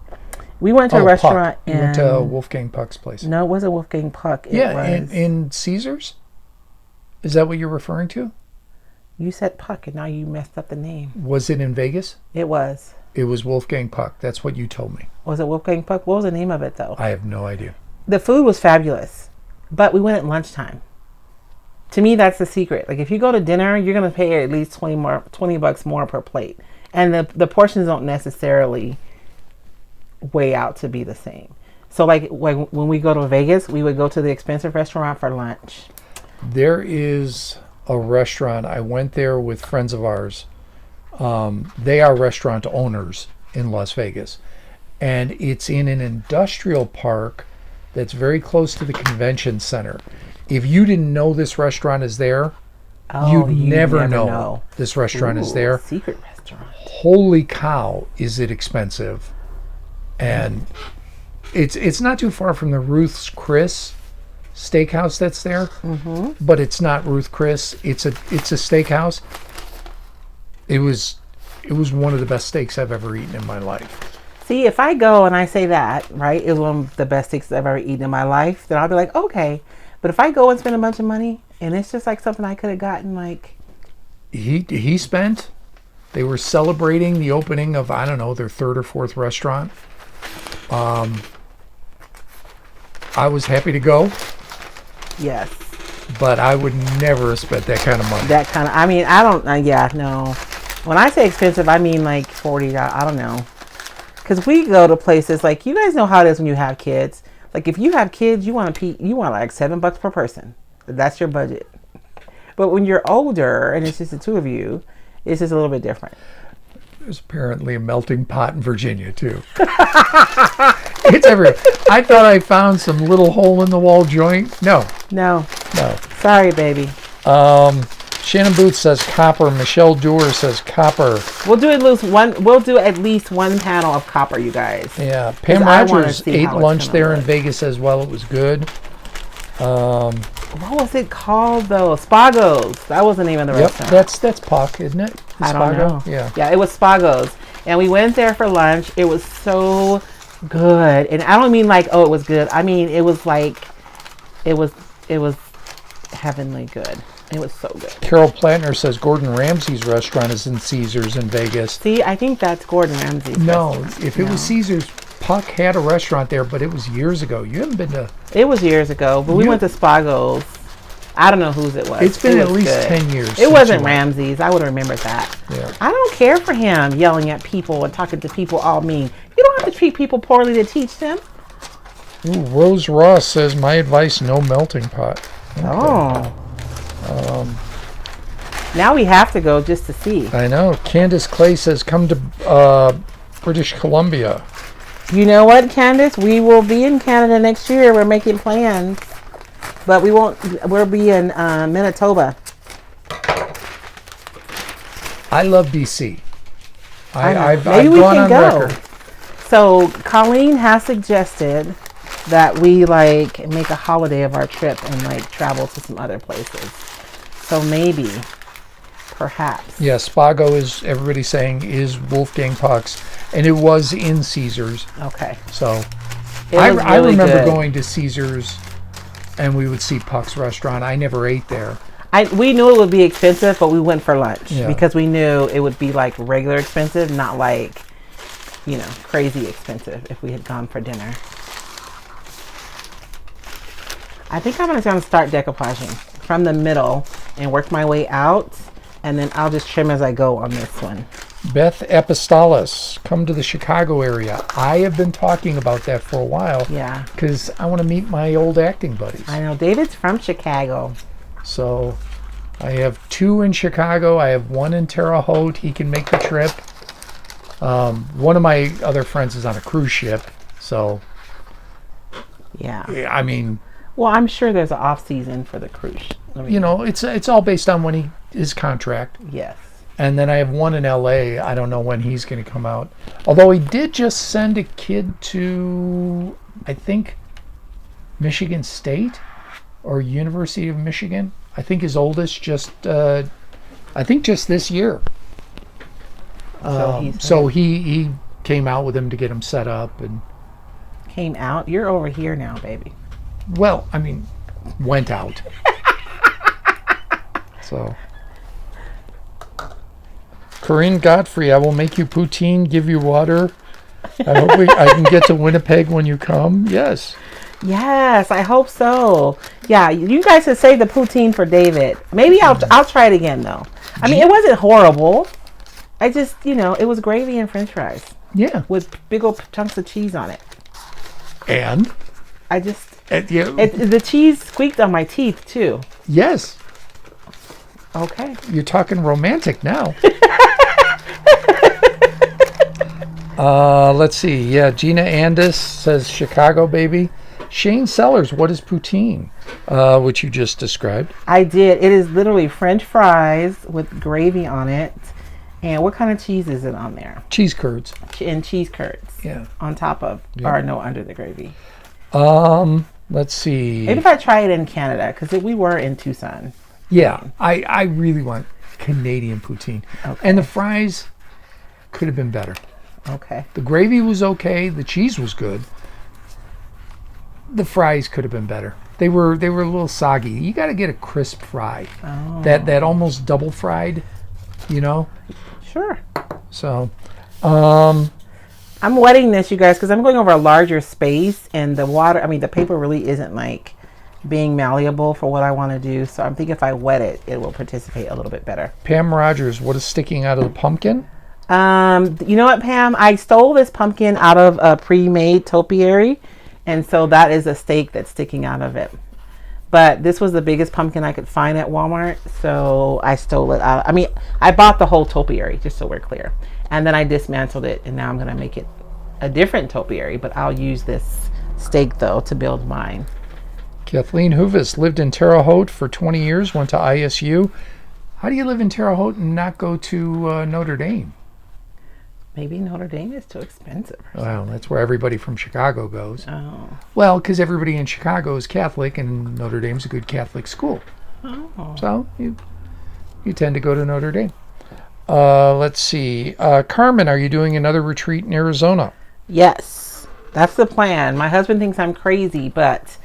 We went to a restaurant in... We went to Wolfgang Puck's place. No, it wasn't Wolfgang Puck. It was... in Caesars? Is that what you're referring to? You said Puck, and now you messed up the name. Was it in Vegas? It was. It was Wolfgang Puck. That's what you told me. Was it Wolfgang Puck? What was the name of it, though? I have no idea. The food was fabulous, but we went at lunchtime. To me, that's the secret. Like, if you go to dinner, you're going to pay at least $20 more per plate. And the portions don't necessarily weigh out to be the same. So, like, when we go to Vegas, we would go to the expensive restaurant for lunch. There is a restaurant. I went there with friends of ours. They are restaurant owners in Las Vegas. And it's in an industrial park that's very close to the convention center. If you didn't know this restaurant is there, you'd never know this restaurant is there. Secret restaurant. Holy cow, is it expensive. And it's not too far from the Ruth's Chris steakhouse that's there. But it's not Ruth Chris. It's a steakhouse. It was one of the best steaks I've ever eaten in my life. See, if I go and I say that, right, it was one of the best steaks I've ever eaten in my life, then I'll be like, okay. But if I go and spend a bunch of money and it's just like something I could have gotten, like... He spent... They were celebrating the opening of, I don't know, their 3rd or 4th restaurant. I was happy to go. Yes. But I would never have spent that kind of money. I mean, I don't... yeah, no. When I say expensive, I mean like $40. I don't know. Because we go to places like... You guys know how it is when you have kids. Like, if you have kids, you want like $7 per person. That's your budget. But when you're older and it's just the two of you, it's just a little bit different. There's apparently a melting pot in Virginia, too. It's everywhere. I thought I found some little hole-in-the-wall joint. No. Sorry, baby. Shannon Booth says copper. Michelle Doer says copper. We'll do at least one panel of copper, you guys. Yeah. Pam Rogers ate lunch there in Vegas as well. It was good. What was it called though? Spago's. That was the name of the restaurant. That's Puck, isn't it? I don't know. Yeah, it was Spago's, and we went there for lunch. It was so good, and I don't mean like it was good. I mean it was like it was heavenly good. It was so good. Carol Plattner says Gordon Ramsay's restaurant is in Caesars in Vegas. See, I think that's Gordon Ramsay's restaurant. If it was Caesars, Puck had a restaurant there, but it was years ago. You haven't been to... It was years ago, but we went to Spago's. I don't know whose it was. It's been at least 10 years. It wasn't Ramsay's. I would have remembered that. Yeah. I don't care for him yelling at people and talking to people all mean. You don't have to treat people poorly to teach them. Ooh, Rose Ross says, my advice, no melting pot. Okay. Oh. Now we have to go just to see. I know. Candace Clay says, come to British Columbia. You know what, Candace? We will be in Canada next year. We're making plans. But we won't. We'll be in Manitoba. I love DC. I've Maybe we gone can on go. record. So Colleen has suggested that we like make a holiday of our trip and like travel to some other places. So maybe, perhaps. Yeah, Spago is, everybody's saying, is Wolfgang Puck's, and it was in Caesars. Okay. So It I was really remember good. going to Caesars, and we would see Puck's restaurant. I never ate there. We knew it would be expensive, but we went for lunch Yeah. because we knew it would be like regular expensive, not like, crazy expensive if we had gone for dinner. I think I'm going to start decoupaging from the middle and work my way out, and then I'll just trim as I go on this one. Beth Epistolis, come to the Chicago area. I have been talking about that for a while. Yeah. Because I want to meet my old acting buddies. I know. David's from Chicago. So I have 2 in Chicago. I have 1 in Terre Haute. He can make the trip. One of my other friends is on a cruise ship. So, Yeah. I mean, Well, I'm sure there's an off season for the cruise. it's all based on his contract. Yes. And then I have 1 in LA. I don't know when he's going to come out. Although he did just send a kid to, I think, Michigan State or University of Michigan. I think his oldest just this year. So he came out with him to get him set up. And Came out. You're over here now, baby. well, I mean, went out. So. Corinne Godfrey, I will make you poutine, give you water. I hope I can get to Winnipeg when you come. Yes. Yes, I hope so. Yeah, you guys should save the poutine for David. Maybe I'll try it again though. I mean, it wasn't horrible. I just, it was gravy and French fries Yeah. with big old chunks of cheese on it. And? I just Yeah. the cheese squeaked on my teeth too. Yes. Okay. You're talking romantic now. Let's see. Yeah, Gina Andis says Chicago, baby. Shane Sellers, what is poutine? Which you just described. I did. It is literally French fries with gravy on it. And what kind of cheese is it on there? Cheese curds. And cheese curds. Yeah. On top of, or no, under the gravy. Let's see. Maybe if I try it in Canada, because we were in Tucson. Yeah, I really want Canadian poutine. Okay. And the fries could have been better. Okay. The gravy was okay. The cheese was good. The fries could have been better. They were a little soggy. You got to get a crisp fry. Oh. That almost double fried, Sure. So, I'm wetting this, you guys, because I'm going over a larger space, and the paper really isn't like being malleable for what I want to do. So I'm thinking if I wet it, it will participate a little bit better. Pam Rogers, what is sticking out of the pumpkin? You know what, Pam? I stole this pumpkin out of a pre-made topiary, and so that is a stake that's sticking out of it. But this was the biggest pumpkin I could find at Walmart, so I stole it out. I mean, I bought the whole topiary, just so we're clear. And then I dismantled it, and now I'm going to make it a different topiary, but I'll use this stake, though, to build mine. Kathleen Huvis lived in Terre Haute for 20 years, went to ISU. How do you live in Terre Haute and not go to Notre Dame? Maybe Notre Dame is too expensive. Well, that's where everybody from Chicago goes. Oh. Well, because everybody in Chicago is Catholic, and Notre Dame's a good Catholic school. Oh. So you tend to go to Notre Dame. Let's see. Carmen, are you doing another retreat in Arizona? Yes, that's the plan. My husband thinks I'm crazy, but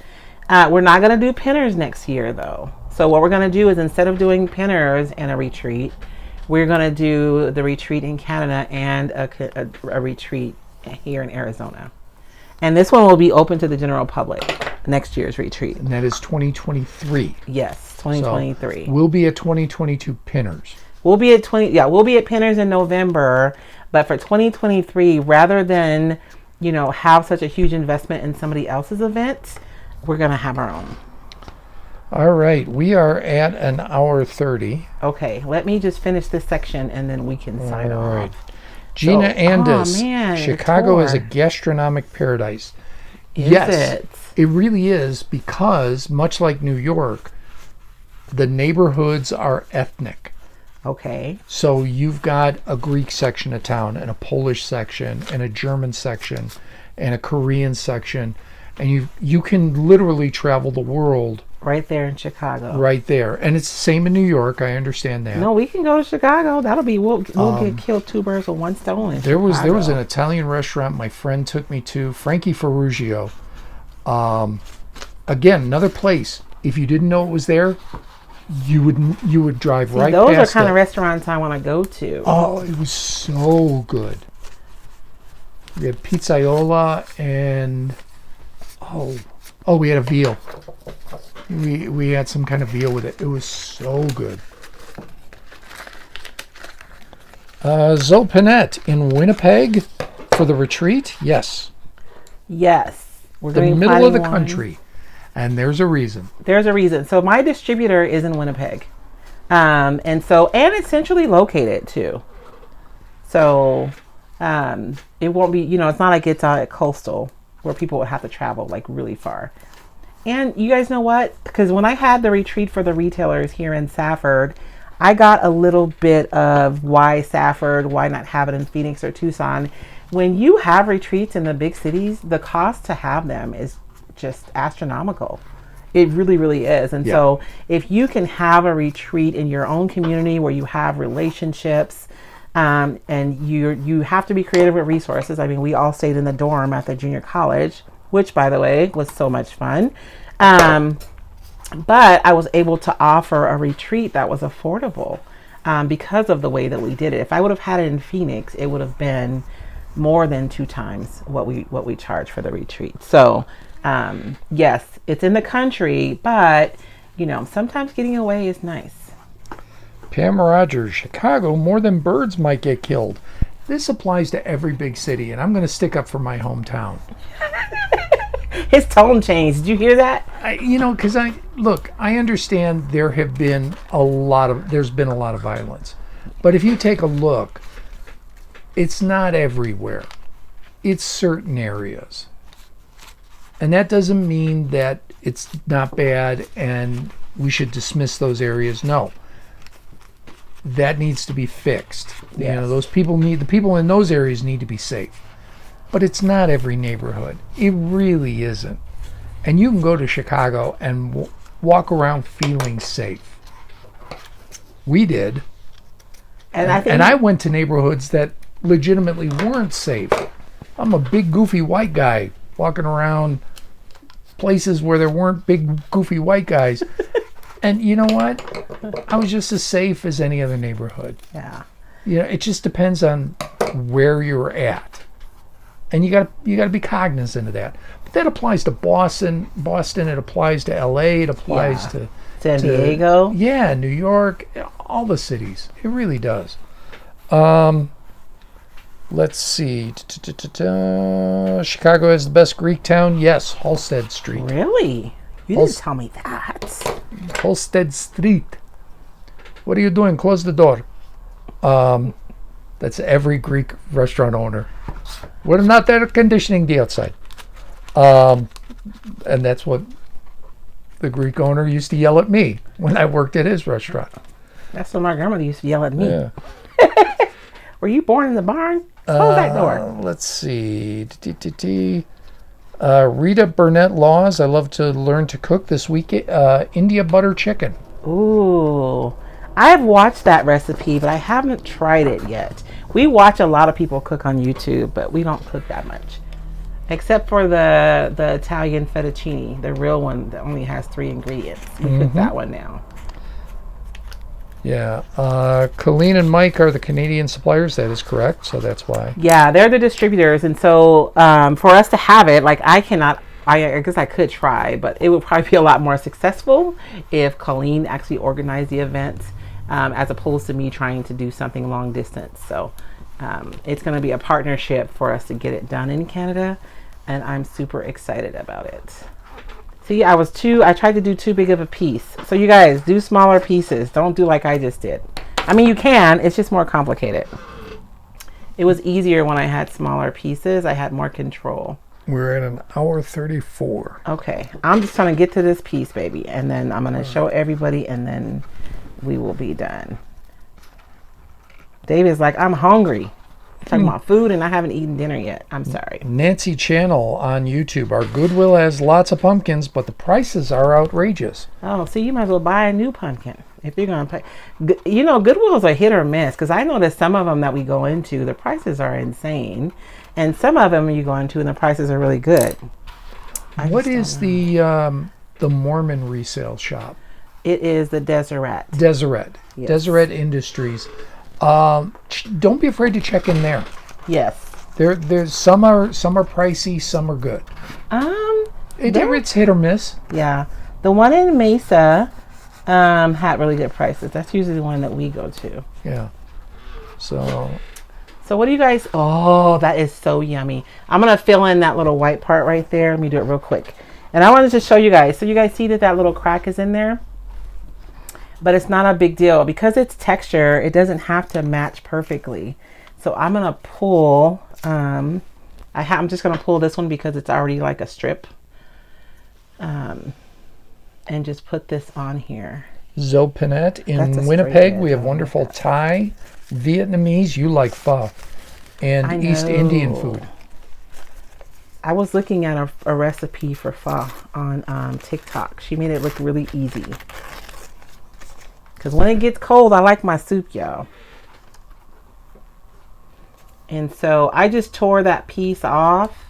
we're not going to do pinners next year, though. So what we're going to do is, instead of doing pinners and a retreat, we're going to do the retreat in Canada and a retreat here in Arizona. And this one will be open to the general public, next year's retreat. And that is 2023. Yes, 2023. So we'll be at 2022 pinners. We'll be at pinners in November, but for 2023, rather than, have such a huge investment in somebody else's event, we're going to have our own. All right, we are at an hour 30. Okay, let me just finish this section and then we can sign off. All right. Gina Andis, Chicago is a gastronomic paradise. Yes, it really is, because much like New York, the neighborhoods are ethnic. Okay. So you've got a Greek section of town and a Polish section and a German section and a Korean section, and you can literally travel the world Right there in Chicago. right there. And it's the same in New York. I understand that. No, we can go to Chicago. That'll be we'll get killed two birds with one stone. There was an Italian restaurant my friend took me to, Frankie Ferruggio. Again, another place. If you didn't know it was there, you would drive right those past are kind it. of restaurants I want to go to. Oh, it was so good. We had pizzaiola and we had a veal. We had some kind of veal with it. It was so good. Zolpinet in Winnipeg for the retreat. Yes, Yes, we're the going to middle of the country, and there's a reason. There's a reason. So my distributor is in Winnipeg, and it's centrally located too. So it won't be, it's not like it's at coastal where people would have to travel like really far. And you guys know what? Because when I had the retreat for the retailers here in Safford, I got a little bit of why Safford, why not have it in Phoenix or Tucson. When you have retreats in the big cities, the cost to have them is just astronomical. It really, really is. And so if you can have a retreat in your own community where you have relationships, and you have to be creative with resources. I mean, we all stayed in the dorm at the junior college, which, by the way, was so much fun. But I was able to offer a retreat that was affordable because of the way that we did it. If I would have had it in Phoenix, it would have been more than 2 times what we charge for the retreat. So yes, it's in the country, but sometimes getting away is nice. Pam Rogers, Chicago, more than birds might get killed. This applies to every big city, and I'm going to stick up for my hometown. His tone changed. Did you hear that? Because I understand there's been a lot of violence. But if you take a look, it's not everywhere. It's certain areas. And that doesn't mean that it's not bad and we should dismiss those areas. No. That needs to be fixed. Yes. The people in those areas need to be safe. But it's not every neighborhood. It really isn't. And you can go to Chicago and walk around feeling safe. We did. And I went to neighborhoods that legitimately weren't safe. I'm a big goofy white guy walking around places where there weren't big goofy white guys. And you know what? I was just as safe as any other neighborhood. Yeah. It just depends on where you're at. And you got to be cognizant of that. But that applies to Boston, it applies to LA, it applies to San Diego. New York, all the cities. It really does. Let's see. Chicago has the best Greek town. Yes, Halsted Street. Really? You didn't tell me that. Halsted Street. What are you doing? Close the door. That's every Greek restaurant owner. We're not air conditioning the outside. And that's what the Greek owner used to yell at me when I worked at his restaurant. That's what my grandmother used to yell at me. Yeah. Were you born in the barn? Close that door. Let's see. Rita Burnett Laws. I love to learn to cook this week. India butter chicken. Ooh. I've watched that recipe, but I haven't tried it yet. We watch a lot of people cook on YouTube, but we don't cook that much. Except for the Italian fettuccine, the real one that only has 3 ingredients. We cook that one now. Yeah. Colleen and Mike are the Canadian suppliers. That is correct. So that's why. Yeah, they're the distributors. And so for us to have it, like I guess I could try, but it would probably be a lot more successful if Colleen actually organized the event as opposed to me trying to do something long distance. So it's going to be a partnership for us to get it done in Canada. And I'm super excited about it. See, I tried to do too big of a piece. So you guys, do smaller pieces. Don't do like I just did. I mean, you can. It's just more complicated. It was easier when I had smaller pieces. I had more control. We're at an hour 34. Okay. I'm just trying to get to this piece, baby. And then I'm going to show everybody, and then we will be done. David's like, I'm hungry. Talking about food and I haven't eaten dinner yet. I'm sorry. Nancy Channel on YouTube. Our Goodwill has lots of pumpkins, but the prices are outrageous. Oh, see, you might as well buy a new pumpkin if you're going to pay. You know, Goodwill's a hit or miss because I noticed some of them that we go into, the prices are insane. And some of them you go into and the prices are really good. What is the Mormon resale shop? It is the Deseret. Deseret. Yes. Deseret Industries. Don't be afraid to check in there. Yes. There's some are pricey, some are good. It's hit or miss. Yeah. The one in Mesa had really good prices. That's usually the one that we go to. Yeah. So what do you guys, oh, that is so yummy. I'm going to fill in that little white part right there. Let me do it real quick. And I wanted to show you guys. So you guys see that little crack is in there? But it's not a big deal because it's texture. It doesn't have to match perfectly. So I'm gonna pull. I'm just gonna pull this one because it's already like a strip. And just put this on here. Zopinet in Winnipeg. We have wonderful Thai, Vietnamese. You like pho, and East Indian food. I was looking at a recipe for pho on TikTok. She made it look really easy. Because when it gets cold, I like my soup, y'all. And so I just tore that piece off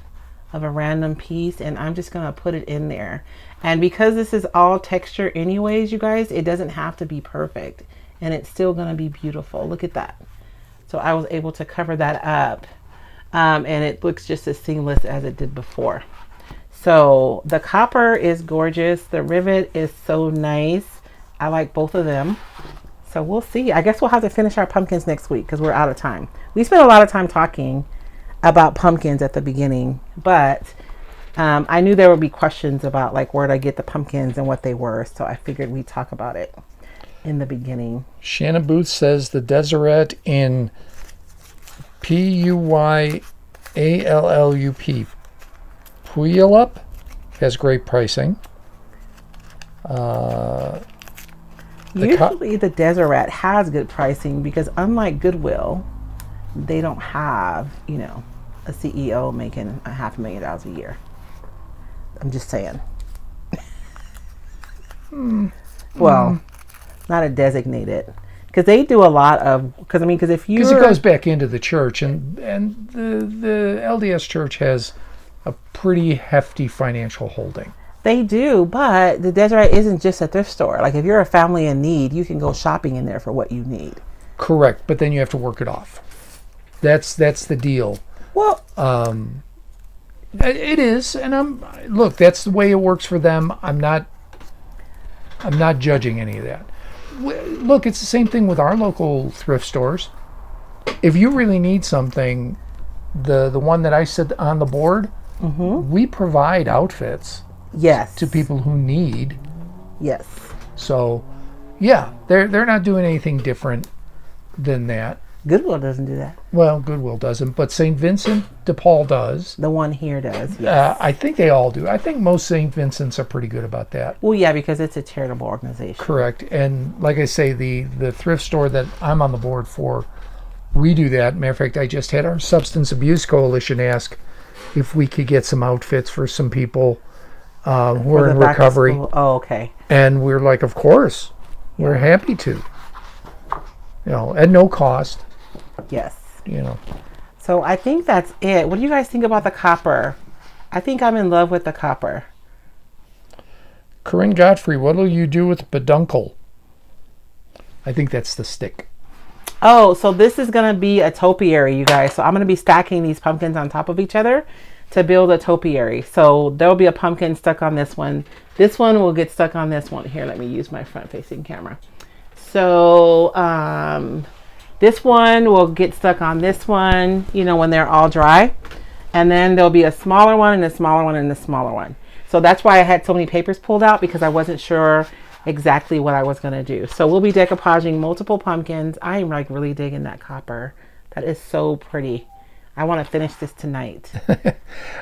of a random piece and I'm just going to put it in there. And because this is all texture anyways, you guys, it doesn't have to be perfect. And it's still going to be beautiful. Look at that. So I was able to cover that up. And it looks just as seamless as it did before. So the copper is gorgeous. The rivet is so nice. I like both of them. So we'll see. I guess we'll have to finish our pumpkins next week because we're out of time. We spent a lot of time talking about pumpkins at the beginning, but I knew there would be questions about like where did I get the pumpkins and what they were. So I figured we'd talk about it in the beginning. Shannon Booth says the Deseret in Puyallup, Puyallup has great pricing. Usually the Deseret has good pricing because unlike Goodwill, they don't have, you know, a CEO making $500,000 a year. I'm just saying. Well, not a designated. Because they do a lot of, because if you... Because it goes back into the church and the LDS church has a pretty hefty financial holding. They do, but the Deseret isn't just a thrift store. Like if you're a family in need, you can go shopping in there for what you need. Correct, but then you have to work it off. That's the deal. Well, it is, and look, that's the way it works for them. I'm not judging any of that. Look, it's the same thing with our local thrift stores. If you really need something, the one that I said on the board, we provide outfits. Yes. To people who need. Yes. So, yeah, they're not doing anything different than that. Goodwill doesn't do that. Well, Goodwill doesn't, but St. Vincent de Paul does. The one here does, yes. I think they all do. I think most St. Vincent's are pretty good about that. Well, yeah, because it's a charitable organization. Correct. And like I say, the thrift store that I'm on the board for, we do that. Matter of fact, I just had our Substance Abuse Coalition ask if we could get some outfits for some people who are in recovery. Oh, okay. And we're like, of course, we're happy to. You know, at no cost. Yes. You know. So I think that's it. What do you guys think about the copper? I think I'm in love with the copper. Corinne Godfrey, what will you do with peduncle? I think that's the stick. Oh, so this is going to be a topiary, you guys. So I'm going to be stacking these pumpkins on top of each other to build a topiary. So there'll be a pumpkin stuck on this one. This one will get stuck on this one. Here, let me use my front-facing camera. So this one will get stuck on this one, you know, when they're all dry. And then there'll be a smaller one and a smaller one and a smaller one. So that's why I had so many papers pulled out, because I wasn't sure exactly what I was going to do. So we'll be decoupaging multiple pumpkins. I am like really digging that copper. That is so pretty. I want to finish this tonight.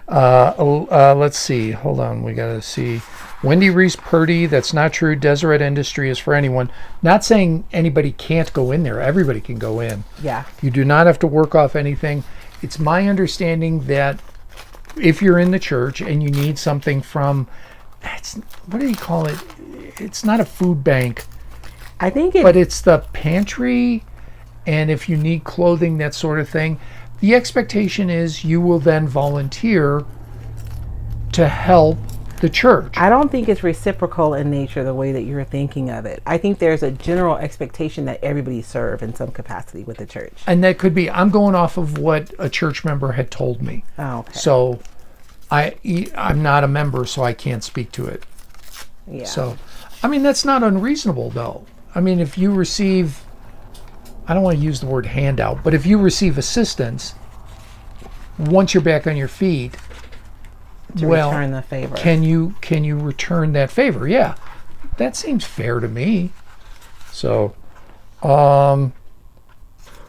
Let's see. Hold on. We got to see. Wendy Reese Purdy. That's not true. Deseret Industry is for anyone. Not saying anybody can't go in there. Everybody can go in. Yeah. You do not have to work off anything. It's my understanding that if you're in the church and you need something from, what do you call it? It's not a food bank. I think but it's the pantry, and if you need clothing, that sort of thing, the expectation is you will then volunteer to help the church. I don't think it's reciprocal in nature the way that you're thinking of it. I think there's a general expectation that everybody serve in some capacity with the church. And that could be, I'm going off of what a church member had told me. Oh, okay. So I'm not a member, so I can't speak to it. Yeah. So, I mean, that's not unreasonable, though. I mean, if you receive, I don't want to use the word handout, but if you receive assistance, once you're back on your feet, to return the favor. Can you return that favor? Yeah, that seems fair to me. So,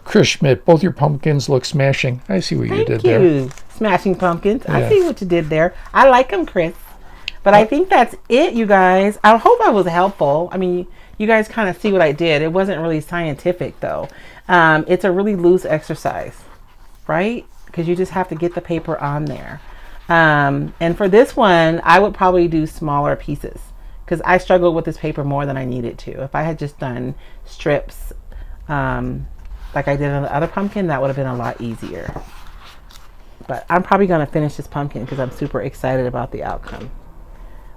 Chris Schmidt, both your pumpkins look smashing. I see what you did there. Thank you, Smashing Pumpkins. Yeah. I see what you did there. I like them, Chris. But I think that's it, you guys. I hope I was helpful. I mean, you guys kind of see what I did. It wasn't really scientific, though. It's a really loose exercise, right? Because you just have to get the paper on there. And for this one, I would probably do smaller pieces because I struggled with this paper more than I needed to. If I had just done strips like I did on the other pumpkin, that would have been a lot easier. But I'm probably going to finish this pumpkin because I'm super excited about the outcome.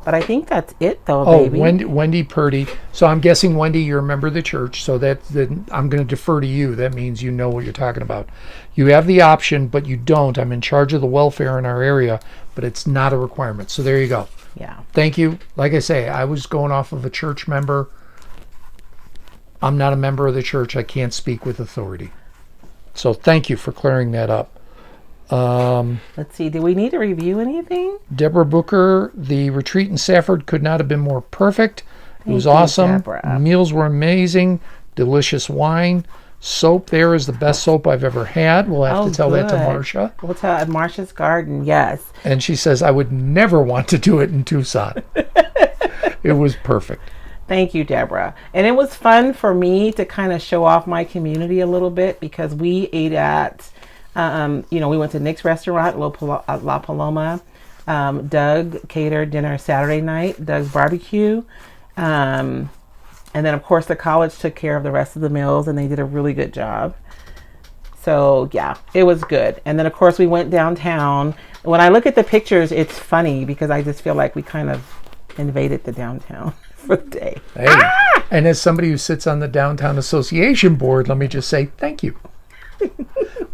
But I think that's it, though, baby. Wendy Purdy. So I'm guessing, Wendy, you're a member of the church, so I'm going to defer to you. That means you know what you're talking about. You have the option, but you don't. I'm in charge of the welfare in our area, but it's not a requirement. So there you go. Yeah. Thank you. Like I say, I was going off of a church member. I'm not a member of the church. I can't speak with authority. So thank you for clearing that up. Let's see. Do we need to review anything? Deborah Booker, the retreat in Safford could not have been more perfect. It was awesome. Deborah. Meals were amazing. Delicious wine. Soap there is the best soap I've ever had. We'll have to tell that to Marsha. We'll tell at Marsha's Garden, yes. And she says, I would never want to do it in Tucson. It was perfect. Thank you, Deborah. And it was fun for me to kind of show off my community a little bit because we ate at we went to Nick's restaurant, La Paloma. Doug catered dinner Saturday night, Doug's barbecue. And then, of course, the college took care of the rest of the meals, and they did a really good job. So, yeah, it was good. And then, of course, we went downtown. When I look at the pictures, it's funny because I just feel like we kind of invaded the downtown for the day. Hey. And as somebody who sits on the Downtown Association board, let me just say thank you.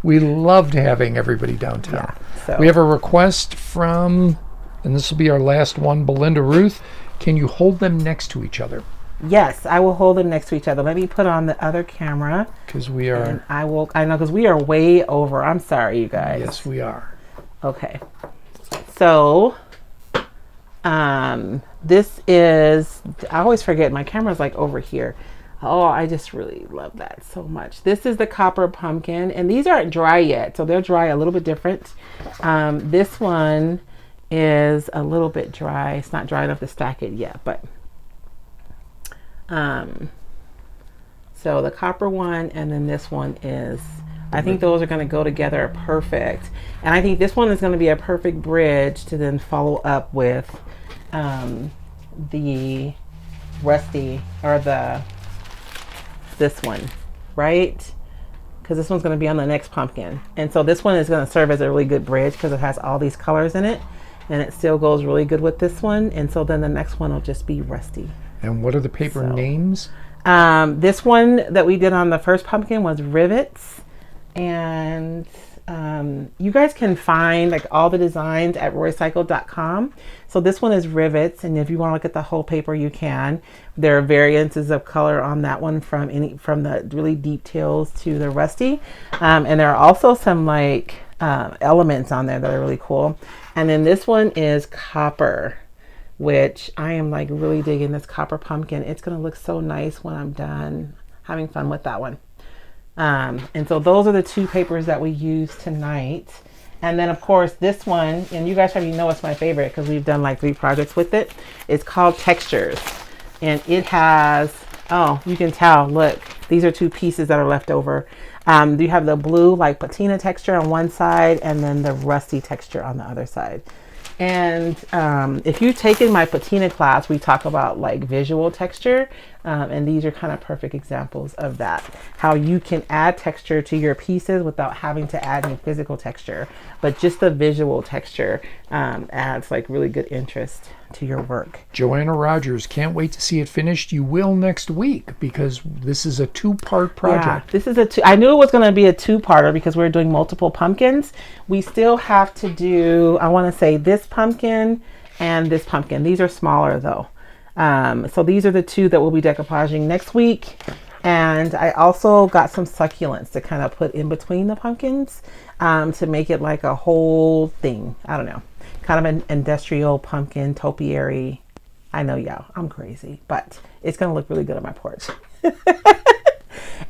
We loved having everybody downtown. Yeah, so. We have a request from, and this will be our last one, Belinda Ruth. Can you hold them next to each other? Yes, I will hold them next to each other. Let me put on the other camera. Because we are. And I know, because we are way over. I'm sorry, you guys. Yes, we are. Okay. So, this is, I always forget, my camera's like over here. Oh, I just really love that so much. This is the copper pumpkin, and these aren't dry yet, so they're dry a little bit different. This one is a little bit dry. It's not dry enough to stack it yet, but so the copper one, and then this one is, I think those are going to go together perfect. And I think this one is going to be a perfect bridge to then follow up with the rusty, or this one, right? Because this one's going to be on the next pumpkin. And so this one is going to serve as a really good bridge because it has all these colors in it, and it still goes really good with this one. And so then the next one will just be rusty. And what are the paper names? This one that we did on the first pumpkin was Rivets. And you guys can find like all the designs at Roycycled.com. So this one is Rivets, and if you want to look at the whole paper, you can. There are variances of color on that one from the really deep teals to the rusty, and there are also some like elements on there that are really cool. And then this one is copper, which I am like really digging this copper pumpkin. It's gonna look so nice when I'm done having fun with that one. And so those are the two papers that we use tonight. And then of course this one, and you guys probably know it's my favorite because we've done like 3 projects with it. It's called Textures. And it has, oh, you can tell, look, these are 2 pieces that are left over. You have the blue like patina texture on one side and then the rusty texture on the other side. And if you've taken my patina class, we talk about like visual texture. And these are kind of perfect examples of that. How you can add texture to your pieces without having to add any physical texture. But just the visual texture adds like really good interest to your work. Joanna Rogers, can't wait to see it finished. You will next week because this is a 2-part project. Yeah, this is I knew it was going to be a 2-parter because we're doing multiple pumpkins. We still have to do, I want to say this pumpkin and this pumpkin. These are smaller though. So these are the 2 that we'll be decoupaging next week. And I also got some succulents to kind of put in between the pumpkins to make it like a whole thing. I don't know, kind of an industrial pumpkin topiary. I know, y'all, I'm crazy, but it's going to look really good on my porch.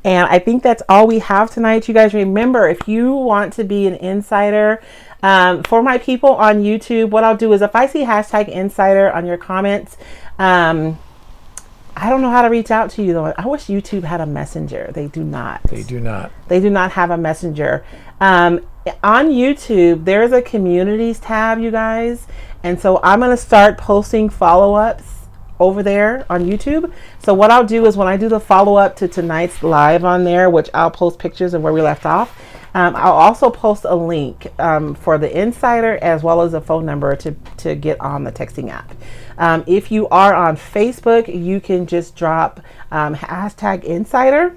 And I think that's all we have tonight. You guys remember, if you want to be an insider, for my people on YouTube, what I'll do is if I see hashtag insider on your comments, I don't know how to reach out to you though. I wish YouTube had a messenger. They do not. They do not. They do not have a messenger. On YouTube, there's a communities tab, you guys. And so I'm going to start posting follow-ups over there on YouTube. So what I'll do is when I do the follow-up to tonight's live on there, which I'll post pictures of where we left off, I'll also post a link for the insider as well as a phone number to get on the texting app. If you are on Facebook, you can just drop hashtag insider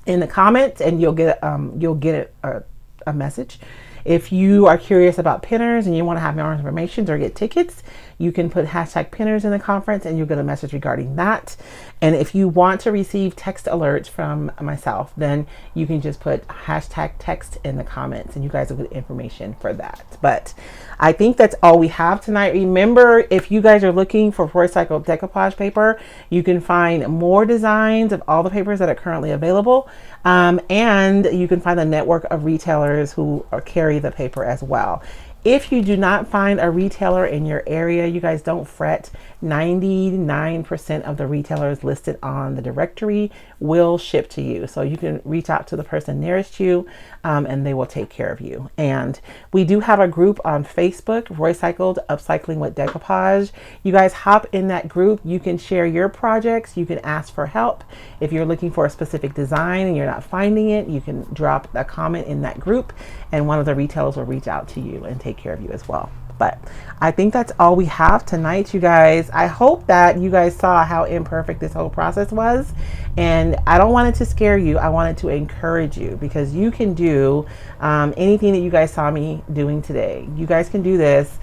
in the comments and you'll get a message. If you are curious about pinners and you want to have more information or get tickets, you can put hashtag pinners in the conference and you'll get a message regarding that. And if you want to receive text alerts from myself, then you can just put hashtag text in the comments and you guys will get information for that. But I think that's all we have tonight. Remember, if you guys are looking for Roycycled decoupage paper, you can find more designs of all the papers that are currently available. And you can find a network of retailers who carry the paper as well. If you do not find a retailer in your area, you guys don't fret. 99% of the retailers listed on the directory will ship to you. So you can reach out to the person nearest you and they will take care of you. And we do have a group on Facebook, Roycycled, Upcycling with Decoupage. You guys hop in that group. You can share your projects. You can ask for help. If you're looking for a specific design and you're not finding it, you can drop a comment in that group and one of the retailers will reach out to you and take care of you as well. But I think that's all we have tonight, you guys. I hope that you guys saw how imperfect this whole process was. And I don't want it to scare you. I wanted to encourage you because you can do anything that you guys saw me doing today. You guys can do this.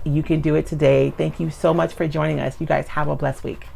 You can do it today. Thank you so much for joining us. You guys have a blessed week.